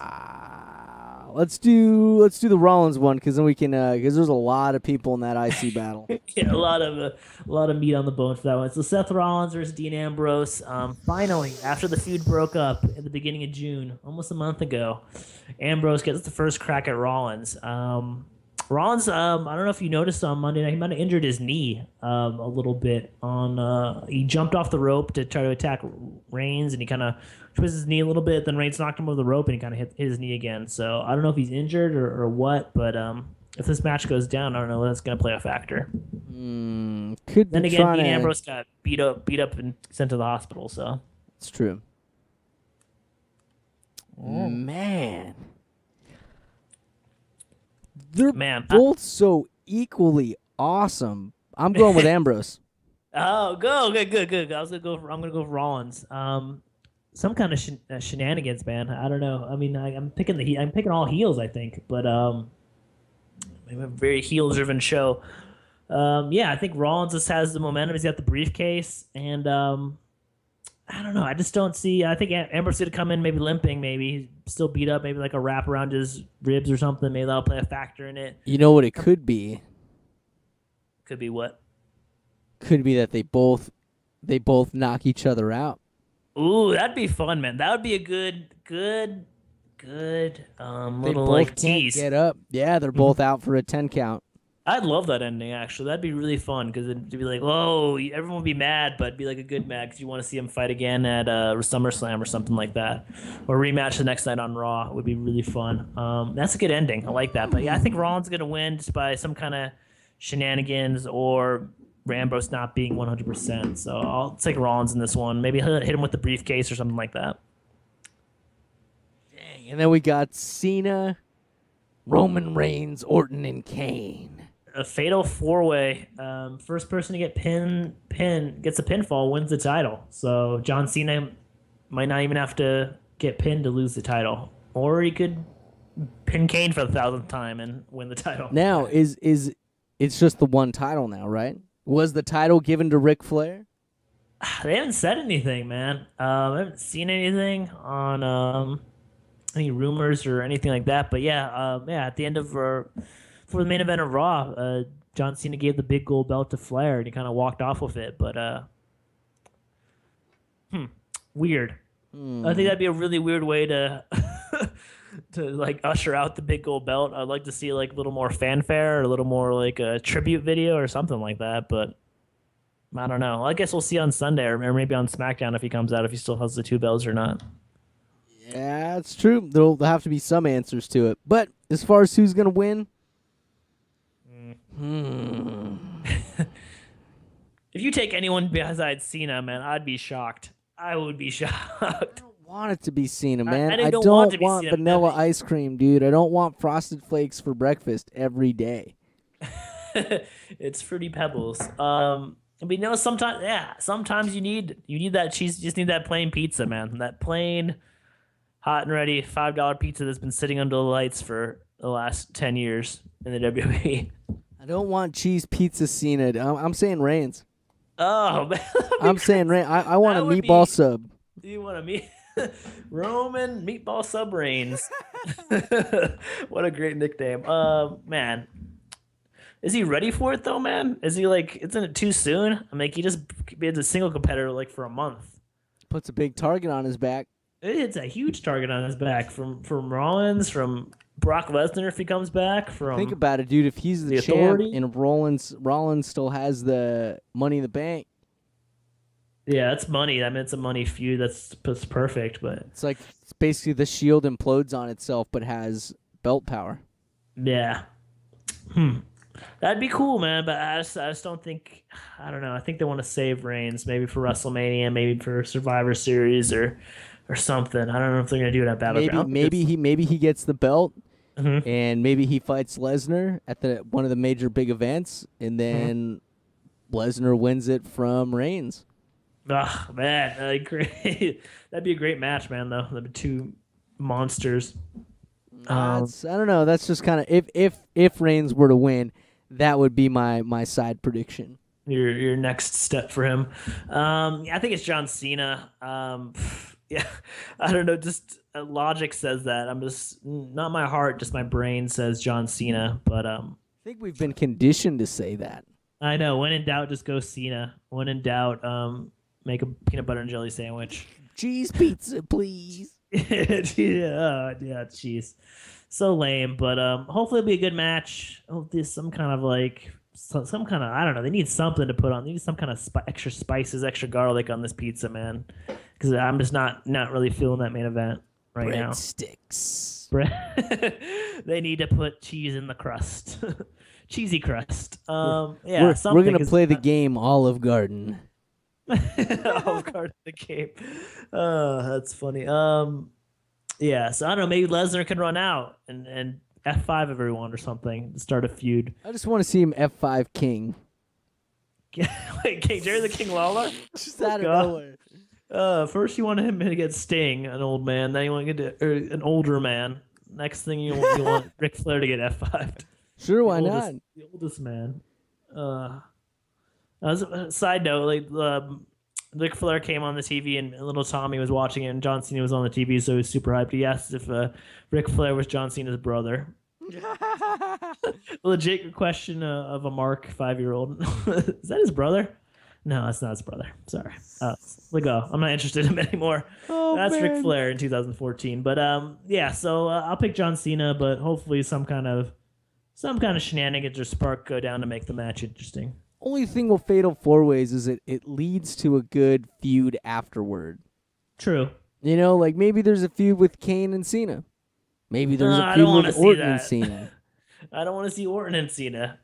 [SPEAKER 1] Let's do the Rollins one, because then we can because there's a lot of people in that IC battle.
[SPEAKER 2] Yeah, a lot of meat on the bone for that one. So Seth Rollins versus Dean Ambrose. Finally, after the feud broke up at the beginning of June, almost a month ago, Ambrose gets the first crack at Rollins. Rollins, I don't know if you noticed on Monday night, he might have injured his knee a little bit. He jumped off the rope to try to attack Reigns, and he kind of twisted his knee a little bit. Then Reigns knocked him over the rope, and he kind of hit his knee again. So I don't know if he's injured or what, but if this match goes down, I don't know if that's going to play a factor.
[SPEAKER 1] Could
[SPEAKER 2] then again, Dean Ambrose got beat up, and sent to the hospital. So
[SPEAKER 1] it's true. Man. They're both so equally awesome. I'm going with Ambrose.
[SPEAKER 2] Oh, good. I'm gonna go for Rollins. Some kind of shenanigans, man. I don't know. I mean, I'm picking all heels, I think, but a very heel-driven show. Yeah, I think Rollins just has the momentum. He's got the briefcase, and I don't know. I just don't see. I think Ambrose going to come in maybe limping, maybe still beat up, maybe like a wrap around his ribs or something. Maybe that'll play a factor in it.
[SPEAKER 1] You know what it could be?
[SPEAKER 2] Could be what?
[SPEAKER 1] Could be that they both knock each other out.
[SPEAKER 2] Ooh, that'd be fun, man. That would be a good little
[SPEAKER 1] like
[SPEAKER 2] tease.
[SPEAKER 1] Get up. Yeah, they're both out for a 10 count.
[SPEAKER 2] I'd love that ending, actually. That'd be really fun, because it'd be like, whoa, everyone would be mad, but it'd be like a good mad, because you want to see them fight again at SummerSlam or something like that. Or rematch the next night on Raw. It would be really fun. That's a good ending. I like that. But yeah, I think Rollins is going to win just by some kind of shenanigans or Ambrose not being 100%. So I'll take Rollins in this one. Maybe hit him with the briefcase or something like that.
[SPEAKER 1] Dang. And then we got Cena, Roman Reigns, Orton, and Kane.
[SPEAKER 2] A fatal four-way. First person to get gets a pinfall, wins the title. So John Cena might not even have to get pinned to lose the title, or he could pin Kane for the 1,000th time and win the title.
[SPEAKER 1] Now it's just the one title now, right? Was the title given to Ric Flair?
[SPEAKER 2] They haven't said anything, man. I haven't seen anything on any rumors or anything like that. But yeah, at the end of for the main event of Raw, John Cena gave the big gold belt to Flair, and he kind of walked off with it. But weird. I think that'd be a really weird way to to like usher out the big gold belt. I'd like to see like a little more fanfare, or a little more like a tribute video or something like that. But I don't know. I guess we'll see on Sunday, or maybe on SmackDown if he comes out, if he still has the two belts or not.
[SPEAKER 1] Yeah, it's true. There'll have to be some answers to it. But as far as who's gonna win.
[SPEAKER 2] If you take anyone besides Cena, man, I'd be shocked. I would be shocked.
[SPEAKER 1] I don't want it to be Cena, man.
[SPEAKER 2] I
[SPEAKER 1] don't want vanilla ice cream, dude. I don't want Frosted Flakes for breakfast every day.
[SPEAKER 2] It's Fruity Pebbles. But sometimes you need that cheese. You just need that plain pizza, man. That plain, hot and ready $5 pizza that's been sitting under the lights for the last 10 years in the WWE.
[SPEAKER 1] I don't want cheese pizza Cena. I'm saying Reigns.
[SPEAKER 2] Oh, man.
[SPEAKER 1] I'm saying Reigns. I want a meatball sub.
[SPEAKER 2] You want a meat Roman meatball sub Reigns. What a great nickname. Man. Is he ready for it though, man? Is he like, isn't it too soon? I mean, he just be a single competitor like for a month.
[SPEAKER 1] Puts a big target on his back.
[SPEAKER 2] It's a huge target on his back from Rollins, from Brock Lesnar if he comes back. From
[SPEAKER 1] Think about it, dude. If he's the champ and Rollins still has the Money in the Bank.
[SPEAKER 2] Yeah, that's money. I mean, it's a money feud. That's perfect. But
[SPEAKER 1] it's like basically the Shield implodes on itself, but has belt power.
[SPEAKER 2] Yeah. That'd be cool, man. But I just don't think. I don't know. I think they want to save Reigns, maybe for WrestleMania, maybe for Survivor Series or something. I don't know if they're gonna do it at Battleground.
[SPEAKER 1] Maybe he gets the belt, and maybe he fights Lesnar at one of the major big events, and then Lesnar wins it from Reigns.
[SPEAKER 2] Oh man, great! That'd be a great match, man. Though that'd be two monsters.
[SPEAKER 1] I don't know. That's just kind of if Reigns were to win, that would be my side prediction.
[SPEAKER 2] Your next step for him. I think it's John Cena. Yeah, I don't know. Just logic says that. I'm just not my heart, just my brain says John Cena. But
[SPEAKER 1] I think we've been conditioned to say that.
[SPEAKER 2] I know. When in doubt, just go Cena. When in doubt, make a peanut butter and jelly sandwich.
[SPEAKER 1] Cheese pizza, please.
[SPEAKER 2] Yeah, cheese. So lame, but hopefully it'll be a good match. There's some kind of I don't know. They need something to put on. They need some kind of extra spices, extra garlic on this pizza, man. Because I'm just not really feeling that main event right now.
[SPEAKER 1] Breadsticks.
[SPEAKER 2] They need to put cheese in the crust, cheesy crust. Yeah,
[SPEAKER 1] we're gonna play the game Olive Garden.
[SPEAKER 2] Olive Garden, the game. That's funny. Yeah. So I don't know. Maybe Lesnar can run out and F5 everyone or something to start a feud.
[SPEAKER 1] I just want to see him F5 King.
[SPEAKER 2] Wait, Jerry the King Lawler?
[SPEAKER 1] Just out of nowhere.
[SPEAKER 2] First you want him to get Sting, an old man. Then you want to get an older man. Next thing you want Ric Flair to get F5'd.
[SPEAKER 1] Sure, why not?
[SPEAKER 2] The oldest man. As a side note, Ric Flair came on the TV and little Tommy was watching it, and John Cena was on the TV, so he was super hyped. He asked if Ric Flair was John Cena's brother. Legit question of a Mark 5-year-old. Is that his brother? No, that's not his brother. Sorry. Let go. I'm not interested in him anymore. That's Ric Flair in 2014. But yeah, so I'll pick John Cena, but hopefully some kind of shenanigans or spark go down to make the match interesting.
[SPEAKER 1] Only thing with Fatal 4-Ways is it leads to a good feud afterward.
[SPEAKER 2] True.
[SPEAKER 1] You know, like maybe there's a feud with Kane and Cena. Maybe there's a feud with Orton and Cena.
[SPEAKER 2] I don't want to see Orton and Cena.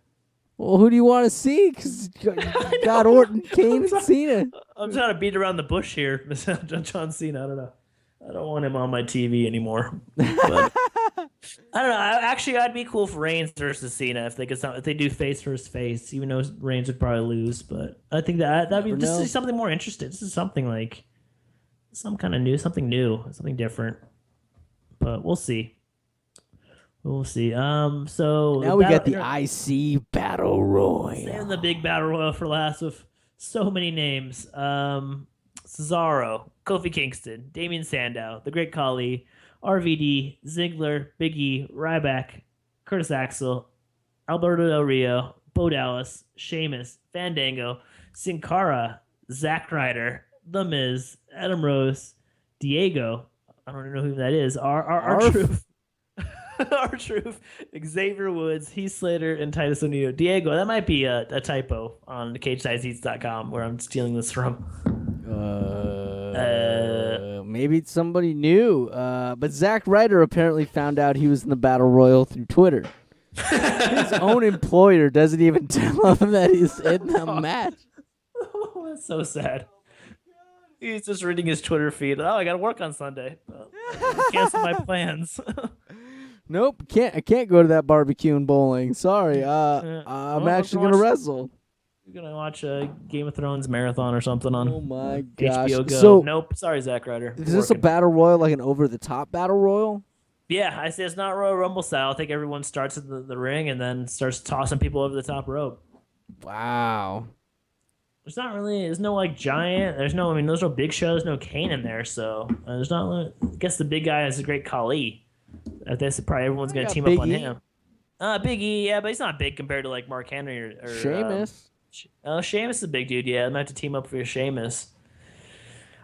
[SPEAKER 1] Well, who do you want to see? Because you got Orton, Kane, and Cena.
[SPEAKER 2] I'm trying to beat around the bush here, John Cena. I don't know. I don't want him on my TV anymore. But I don't know. I'd be cool for Reigns versus Cena if they do face versus face, even though Reigns would probably lose. But I think that'd be this is something more interesting. This is something like something new, something different. But we'll see. We'll see. So
[SPEAKER 1] now we got the IC Battle Royal.
[SPEAKER 2] Saving the big Battle Royal for last with so many names. Cesaro, Kofi Kingston, Damian Sandow, The Great Khali, RVD, Ziggler, Big E, Ryback, Curtis Axel, Alberto Del Rio, Bo Dallas, Sheamus, Fandango, Sin Cara, Zack Ryder, The Miz, Adam Rose, Diego. I don't know who that is. R-Truth. R-Truth, Xavier Woods, Heath Slater, and Titus O'Neil. Diego, that might be a typo on CagesideSeats.com where I'm stealing this from.
[SPEAKER 1] Maybe it's somebody new. But Zack Ryder apparently found out he was in the Battle Royal through Twitter. His own employer doesn't even tell him that he's in the match.
[SPEAKER 2] Oh, that's so sad. He's just reading his Twitter feed. Oh, I got to work on Sunday. Cancel my plans.
[SPEAKER 1] Nope, I can't go to that barbecue and bowling. Sorry, I'm actually gonna wrestle.
[SPEAKER 2] You're gonna watch a Game of Thrones marathon or something on
[SPEAKER 1] oh my gosh.
[SPEAKER 2] HBO Go.
[SPEAKER 1] So,
[SPEAKER 2] nope, sorry, Zack Ryder.
[SPEAKER 1] Is this a battle royal, like an over-the-top battle royal?
[SPEAKER 2] Yeah, I say it's not Royal Rumble style. I think everyone starts at the ring and then starts tossing people over the top rope.
[SPEAKER 1] Wow.
[SPEAKER 2] There's no like giant, there's no big show, there's no Kane in there, so there's not, I guess the big guy is a great Khali. I guess probably everyone's going to team
[SPEAKER 1] Big
[SPEAKER 2] up on
[SPEAKER 1] E.
[SPEAKER 2] him. Big E, yeah, but he's not big compared to like Mark Henry or
[SPEAKER 1] Sheamus.
[SPEAKER 2] Sheamus is a big dude, yeah. I might have to team up for Sheamus.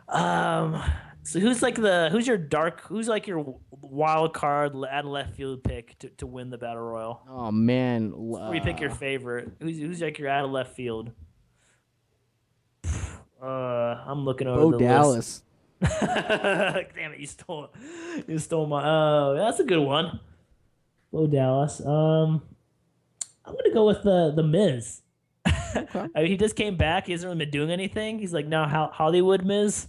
[SPEAKER 2] So who's like your wild card out of left field pick to win the Battle Royal?
[SPEAKER 1] Oh man.
[SPEAKER 2] Where you pick your favorite? Who's like your out of left field? I'm looking over the
[SPEAKER 1] Dallas.
[SPEAKER 2] list. Damn it, you stole my. Oh, that's a good one. Bo Dallas. I'm gonna go with the Miz.
[SPEAKER 1] Okay.
[SPEAKER 2] I mean, he just came back. He hasn't really been doing anything. He's like now Hollywood Miz.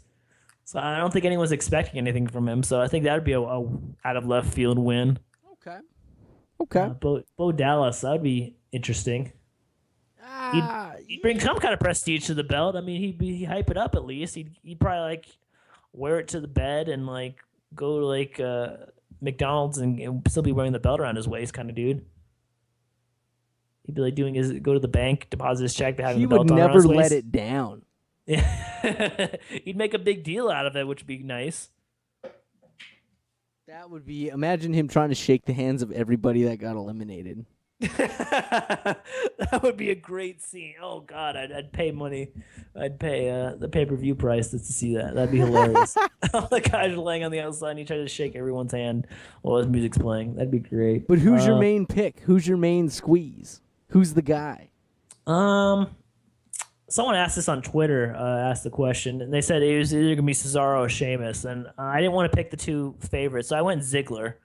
[SPEAKER 2] So I don't think anyone's expecting anything from him. So I think that would be a out of left field win.
[SPEAKER 1] Okay.
[SPEAKER 2] Bo Dallas, that would be interesting. He'd bring some kind of prestige to the belt. I mean, he'd hype it up at least. He'd probably like wear it to the bed and like go to like McDonald's and still be wearing the belt around his waist, kind of dude. He'd be like go to the bank, deposit his check, having the belt on around his waist.
[SPEAKER 1] He would never let it down.
[SPEAKER 2] Yeah, he'd make a big deal out of it, which would be nice.
[SPEAKER 1] That would be. Imagine him trying to shake the hands of everybody that got eliminated.
[SPEAKER 2] That would be a great scene. Oh God, I'd pay money. I'd pay the pay-per-view price to see that. That'd be hilarious. All the guys are laying on the outside and he tries to shake everyone's hand while his music's playing. That'd be great.
[SPEAKER 1] But who's your main pick? Who's your main squeeze? Who's the guy?
[SPEAKER 2] Someone asked this on Twitter, asked the question, and they said it was either going to be Cesaro or Sheamus, and I didn't want to pick the two favorites, so I went Ziggler.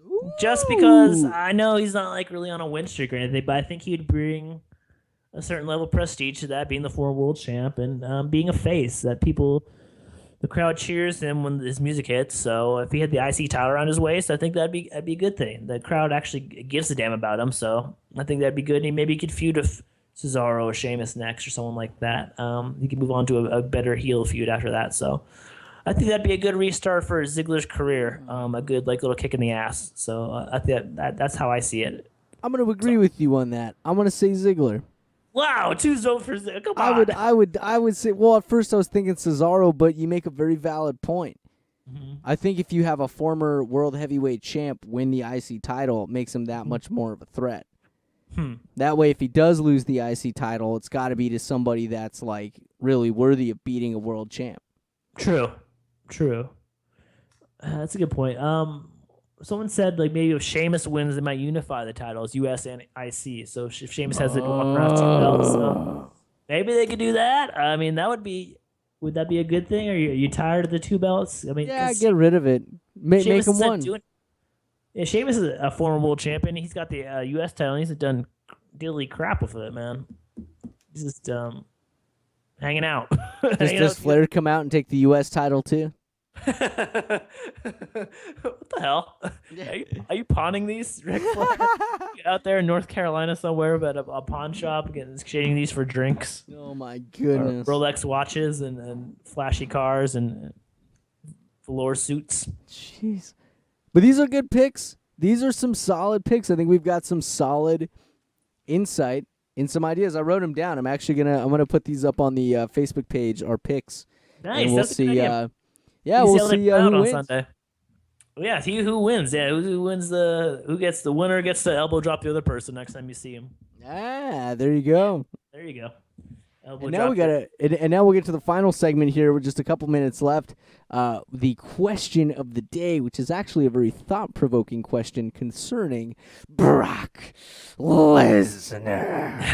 [SPEAKER 2] Ooh. Just because I know he's not like really on a win streak or anything, but I think he'd bring a certain level of prestige to that, being the former world champ and being a face that the crowd cheers him when his music hits. So if he had the IC title around his waist, I think that'd be a good thing. The crowd actually gives a damn about him, so I think that'd be good. And maybe he could feud with Cesaro or Sheamus next or someone like that. He could move on to a better heel feud after that. So I think that'd be a good restart for Ziggler's career. A good like little kick in the ass. So I think that's how I see it.
[SPEAKER 1] I'm going to agree with you on that. I'm going to say Ziggler.
[SPEAKER 2] Wow, 2-0 for Ziggler. Come on.
[SPEAKER 1] I would say. Well, at first I was thinking Cesaro, but you make a very valid point. Mm-hmm. I think if you have a former world heavyweight champ win the IC title, it makes him that much more of a threat. That way, if he does lose the IC title, it's got to be to somebody that's like really worthy of beating a world champ.
[SPEAKER 2] True. That's a good point. Someone said like maybe if Sheamus wins, they might unify the titles, US and IC. So if Sheamus has to walk around 2 belts, so maybe they could do that. I mean, would that be a good thing? Are you tired of the 2 belts? I mean,
[SPEAKER 1] yeah, get rid of it. Make them one.
[SPEAKER 2] Yeah, Sheamus is a former world champion. He's got the U.S. title, and he's done diddly crap with it, man. He's just hanging out.
[SPEAKER 1] Does Flair come out and take the U.S. title, too?
[SPEAKER 2] What the hell? Are you pawning these, Rick Flair? Out there in North Carolina somewhere, but a pawn shop, exchanging these for drinks.
[SPEAKER 1] Oh, my goodness.
[SPEAKER 2] Or Rolex watches and flashy cars and velour suits.
[SPEAKER 1] Jeez. But these are good picks. These are some solid picks. I think we've got some solid insight and some ideas. I wrote them down. I'm gonna put these up on the Facebook page, our picks.
[SPEAKER 2] Nice.
[SPEAKER 1] And we'll see. We'll see who wins.
[SPEAKER 2] Sunday. Well, yeah, see who wins. Yeah, who gets the winner gets to elbow drop the other person next time you see him.
[SPEAKER 1] Ah, there you go.
[SPEAKER 2] There you go.
[SPEAKER 1] And now we'll get to the final segment here with just a couple minutes left. The question of the day, which is actually a very thought-provoking question concerning Brock Lesnar.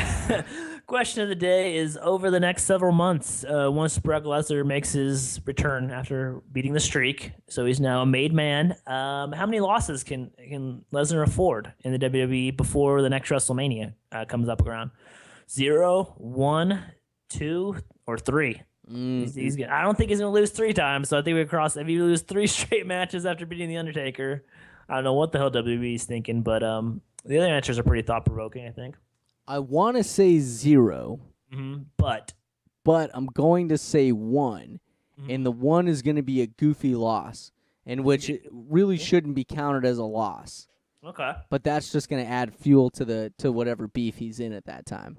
[SPEAKER 2] Question of the day is, over the next several months, once Brock Lesnar makes his return after beating the streak, so he's now a made man, how many losses can Lesnar afford in the WWE before the next WrestleMania comes up around? 0, 1, 2, or 3. I don't think he's going to lose 3 times, so I think if you lose 3 straight matches after beating The Undertaker, I don't know what the hell WWE is thinking, but the other answers are pretty thought-provoking, I think.
[SPEAKER 1] I want to say 0,
[SPEAKER 2] but
[SPEAKER 1] I'm going to say 1, and the 1 is going to be a goofy loss. in which it really shouldn't be counted as a loss.
[SPEAKER 2] Okay.
[SPEAKER 1] But that's just going to add fuel to whatever beef he's in at that time.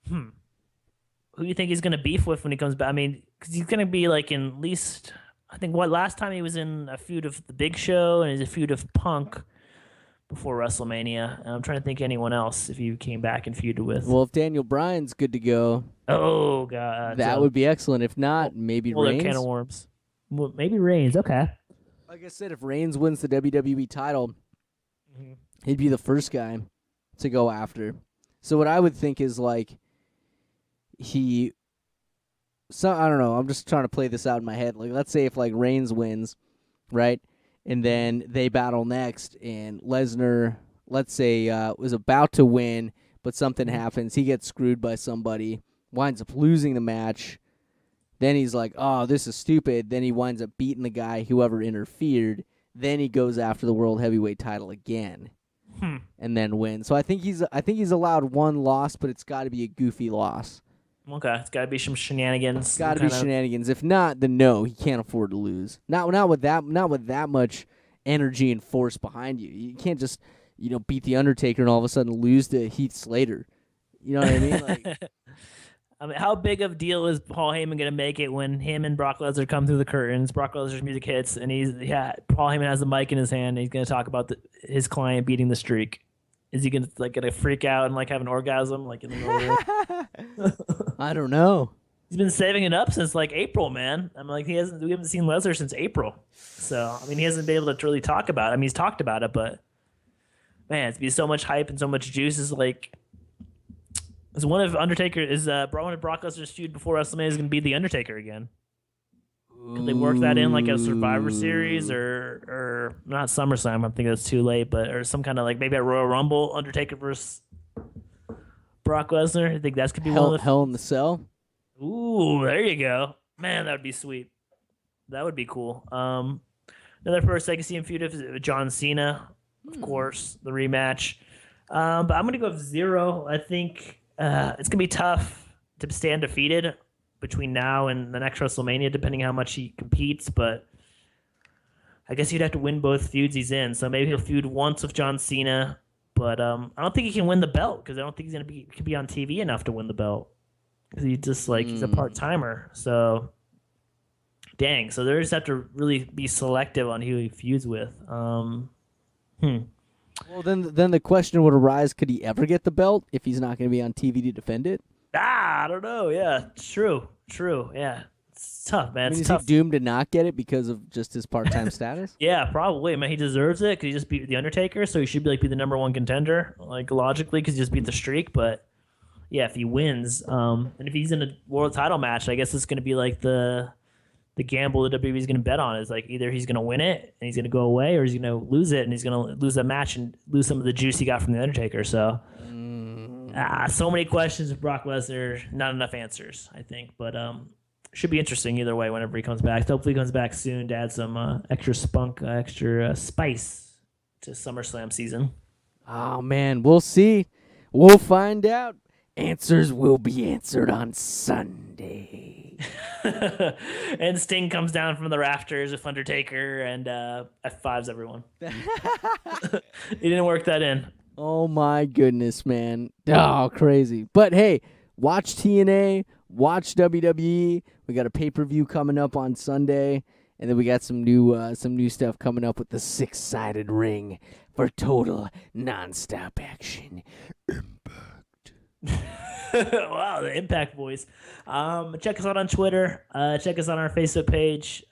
[SPEAKER 2] Who do you think he's going to beef with when he comes back? I mean, because he's going to be like in at least, I think, last time he was in a feud of the Big Show and he's a feud of Punk before WrestleMania. And I'm trying to think anyone else if he came back and feuded with.
[SPEAKER 1] Well, if Daniel Bryan's good to go,
[SPEAKER 2] oh god,
[SPEAKER 1] that would be excellent. If not, maybe Reigns.
[SPEAKER 2] Can of worms. Well, maybe Reigns. Okay.
[SPEAKER 1] Like I said, if Reigns wins the WWE title, he'd be the first guy to go after. So what I would think is like I don't know. I'm just trying to play this out in my head. Like, let's say if like Reigns wins, right, and then they battle next, and Lesnar, let's say, was about to win, but something happens. He gets screwed by somebody, winds up losing the match. Then he's like, "Oh, this is stupid." Then he winds up beating the guy, whoever interfered. Then he goes after the World Heavyweight title again, and then wins. So I think he's allowed one loss, but it's got to be a goofy loss.
[SPEAKER 2] Okay, it's got to be some shenanigans.
[SPEAKER 1] It's got to be shenanigans. If not, then no, he can't afford to lose. Not with that much energy and force behind you. You can't just beat the Undertaker and all of a sudden lose to Heath Slater. You know what I mean? Like,
[SPEAKER 2] I mean, how big of a deal is Paul Heyman going to make it when him and Brock Lesnar come through the curtains? Brock Lesnar's music hits, and Paul Heyman has the mic in his hand. And he's going to talk about his client beating the streak. Is he gonna freak out and like have an orgasm like in the middle of it?
[SPEAKER 1] I don't know.
[SPEAKER 2] He's been saving it up since like April, man. I'm like we haven't seen Lesnar since April. So I mean he hasn't been able to really talk about it. I mean he's talked about it, but man, it's be so much hype and so much juice is like one of Brock Lesnar's feud before WrestleMania is gonna be the Undertaker again. Could they work that in like a Survivor Series or not SummerSlam? I think that's too late, but or some kind of like maybe a Royal Rumble, Undertaker versus Brock Lesnar. I think that could be one of the
[SPEAKER 1] Hell in the Cell.
[SPEAKER 2] Ooh, there you go, man. That would be sweet. That would be cool. Another person I can see him feud with John Cena, of course, the rematch. But I'm gonna go with 0. I think it's gonna be tough to stay undefeated between now and the next WrestleMania, depending how much he competes, but I guess he'd have to win both feuds he's in. So maybe he'll feud once with John Cena, but I don't think he can win the belt because I don't think he can be on TV enough to win the belt because he's a part timer. So dang, so they just have to really be selective on who he feuds with. Well,
[SPEAKER 1] then the question would arise: could he ever get the belt if he's not going to be on TV to defend it?
[SPEAKER 2] I don't know. Yeah, it's true. Yeah, it's tough, man.
[SPEAKER 1] Is
[SPEAKER 2] tough.
[SPEAKER 1] he doomed to not get it because of just his part-time status?
[SPEAKER 2] Yeah, probably. I mean, he deserves it because he just beat the Undertaker, so he should be the number one contender, like logically, because he just beat the streak. But yeah, if he wins, and if he's in a world title match, I guess it's going to be like the gamble the WWE is going to bet on is like either he's going to win it and he's going to go away, or he's going to lose it and he's going to lose that match and lose some of the juice he got from the Undertaker. So. So many questions with Brock Lesnar, not enough answers, I think. But should be interesting either way whenever he comes back. Hopefully he comes back soon to add some extra spice to SummerSlam season.
[SPEAKER 1] Oh, man, we'll see. We'll find out. Answers will be answered on Sunday.
[SPEAKER 2] And Sting comes down from the rafters with Undertaker and F5s everyone. He didn't work that in.
[SPEAKER 1] Oh, my goodness, man. Oh, crazy. But, hey, watch TNA, watch WWE. We got a pay-per-view coming up on Sunday, and then we got some new stuff coming up with the 6-sided ring for total nonstop action. Impact.
[SPEAKER 2] Wow, the Impact voice. Check us out on Twitter. Check us on our Facebook page.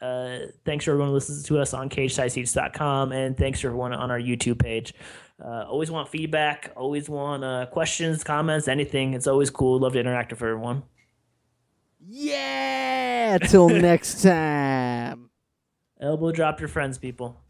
[SPEAKER 2] Thanks for everyone who listens to us on CagesideSeats.com, and thanks for everyone on our YouTube page. Always want feedback. Always want questions, comments, anything. It's always cool. Love to interact with everyone.
[SPEAKER 1] Yeah! Till next time.
[SPEAKER 2] Elbow drop your friends, people.